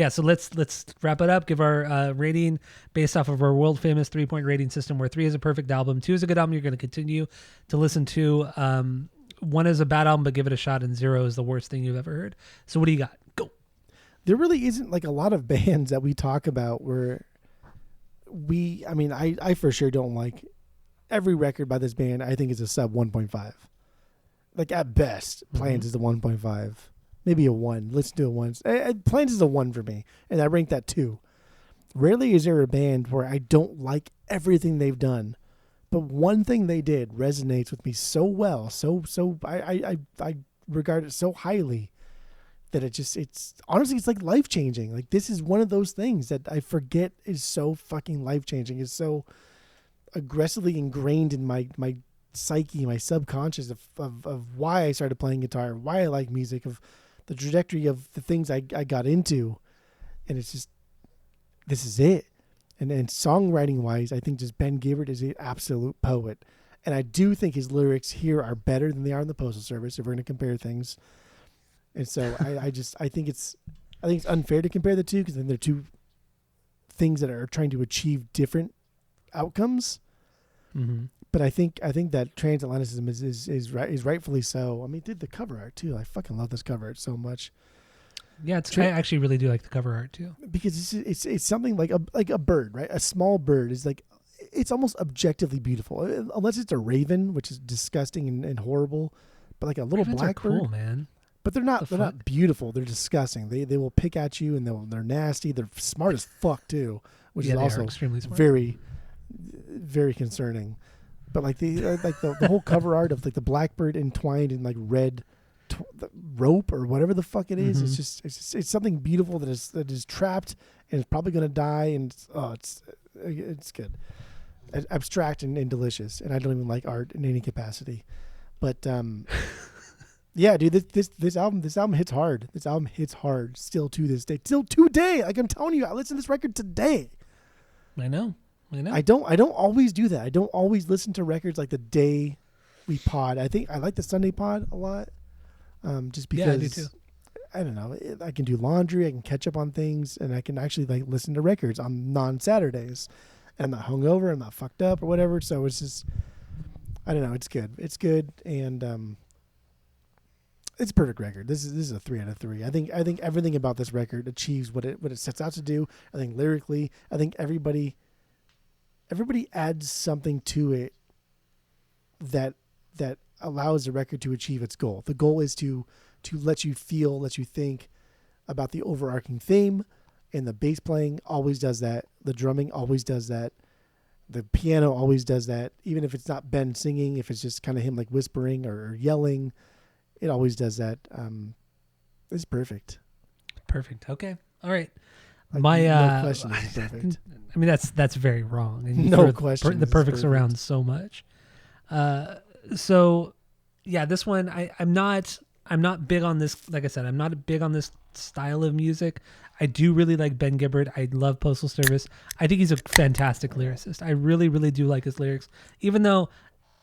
so let's wrap it up. Give our rating based off of our world famous 3-point rating system, where 3 is a perfect album, 2 is a good album you're going to continue to listen to. 1 is a bad album, but give it a shot, and 0 is the worst thing you've ever heard. So what do you got? Go. There really isn't like a lot of bands that we talk about where I for sure don't like every record by this band. I think is a sub 1.5. Like at best, Plans is a 1.5, maybe a 1. Let's do a 1. Plans is a 1 for me, and I rank that 2. Rarely is there a band where I don't like everything they've done, but one thing they did resonates with me so well, so I regard it so highly that it's honestly, it's like life changing. Like this is one of those things that I forget is so fucking life changing. It's so aggressively ingrained in my psyche, my subconscious of why I started playing guitar, why I like music, of the trajectory of the things I got into. And it's just, this is it. And songwriting wise, I think just Ben Gibbard is an absolute poet. And I do think his lyrics here are better than they are in the Postal Service if we're going to compare things. And so I think it's unfair to compare the two, because then they're two things that are trying to achieve different outcomes. Mm-hmm. But I think that Transatlanticism is rightfully so. I mean, did the cover art too. I fucking love this cover art so much. Yeah, I actually really do like the cover art too, because it's something like a bird, right? A small bird is like, it's almost objectively beautiful, unless it's a raven, which is disgusting and horrible. But like a little Ravens blackbird, are cool, man. But they're not beautiful. They're disgusting. They will pick at you, and they're nasty. They're smart as fuck too, which is also extremely smart. very, very concerning. But like the whole cover art of like the blackbird entwined in like red rope or whatever the fuck it is. Mm-hmm. It's something beautiful that is trapped and is probably gonna die. And it's good, abstract and delicious. And I don't even like art in any capacity, but yeah, dude, this album hits hard. This album hits hard still to this day. Still today. Like I'm telling you, I listened to this record today. I know. I don't always do that. I don't always listen to records like the day we pod. I think I like the Sunday pod a lot. Just because, yeah, I do too. I don't know. I can do laundry. I can catch up on things, and I can actually like listen to records on non-Saturdays. And I'm not hungover. I'm not fucked up or whatever. So it's just, I don't know. It's good. It's good, and it's a perfect record. This is a 3 out of 3. I think everything about this record achieves what it sets out to do. I think lyrically, I think everybody adds something to it that allows the record to achieve its goal. The goal is to let you feel, let you think about the overarching theme, and the bass playing always does that. The drumming always does that. The piano always does that. Even if it's not Ben singing, if it's just kind of him like whispering or yelling, it always does that. It's perfect. Perfect. Okay. All right. Like, no question, it's perfect. I mean, that's very wrong. And no question. The perfect's around so much. So yeah, this one I'm not big on this. Like I said, I'm not big on this style of music. I do really like Ben Gibbard. I love Postal Service. I think he's a fantastic lyricist. I really, really do like his lyrics, even though,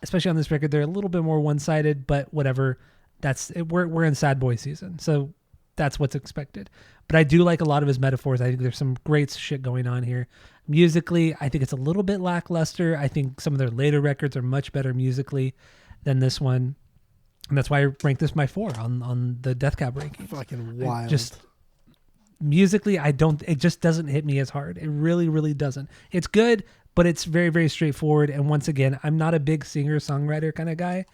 especially on this record, they're a little bit more one-sided. But whatever. We're in sad boy season, so that's what's expected. But I do like a lot of his metaphors. I think there's some great shit going on here. Musically, I think it's a little bit lackluster. I think some of their later records are much better musically than this one. And that's why I rank this my 4 on the Death Cab ranking. Fucking wild. Just musically, it just doesn't hit me as hard. It really, really doesn't. It's good, but it's very, very straightforward. And once again, I'm not a big singer-songwriter kind of guy.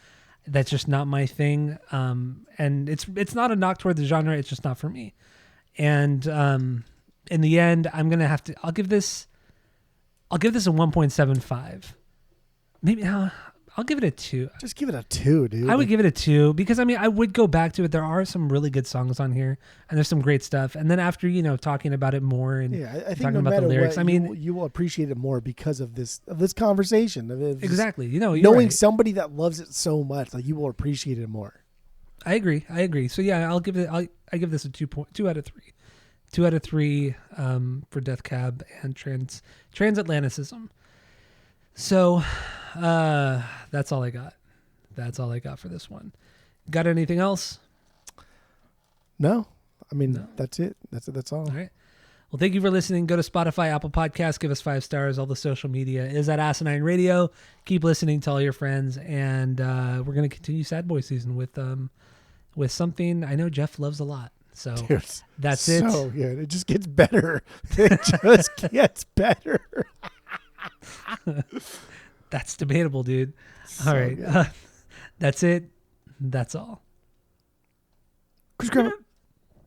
That's just not my thing. And it's not a knock toward the genre. It's just not for me. And in the end, I'll give this a 1.75. Maybe I'll give it a 2. Just give it a 2, dude. I would give it a 2 because I mean I would go back to it. There are some really good songs on here, and there's some great stuff. And then after talking about it more and I think talking no about matter the lyrics, what, I mean you will appreciate it more because of this conversation. Of it, exactly. You're knowing right. somebody that loves it so much, like you will appreciate it more. I agree. So yeah, I'll give it. I give this a 2 out of 3. 2 out of 3 for Death Cab and Transatlanticism. So that's all I got. That's all I got for this one. Got anything else? No, I mean that's it. That's all. All right. Well, thank you for listening. Go to Spotify, Apple Podcasts, give us 5 stars. All the social media is at Asinine Radio. Keep listening, tell all your friends, and we're gonna continue Sad Boy season with something I know Jeff loves a lot. So Dude, that's it. So good. It just gets better. It just gets better. That's debatable, dude. So all right. good. That's it. That's all. Chris Kramer.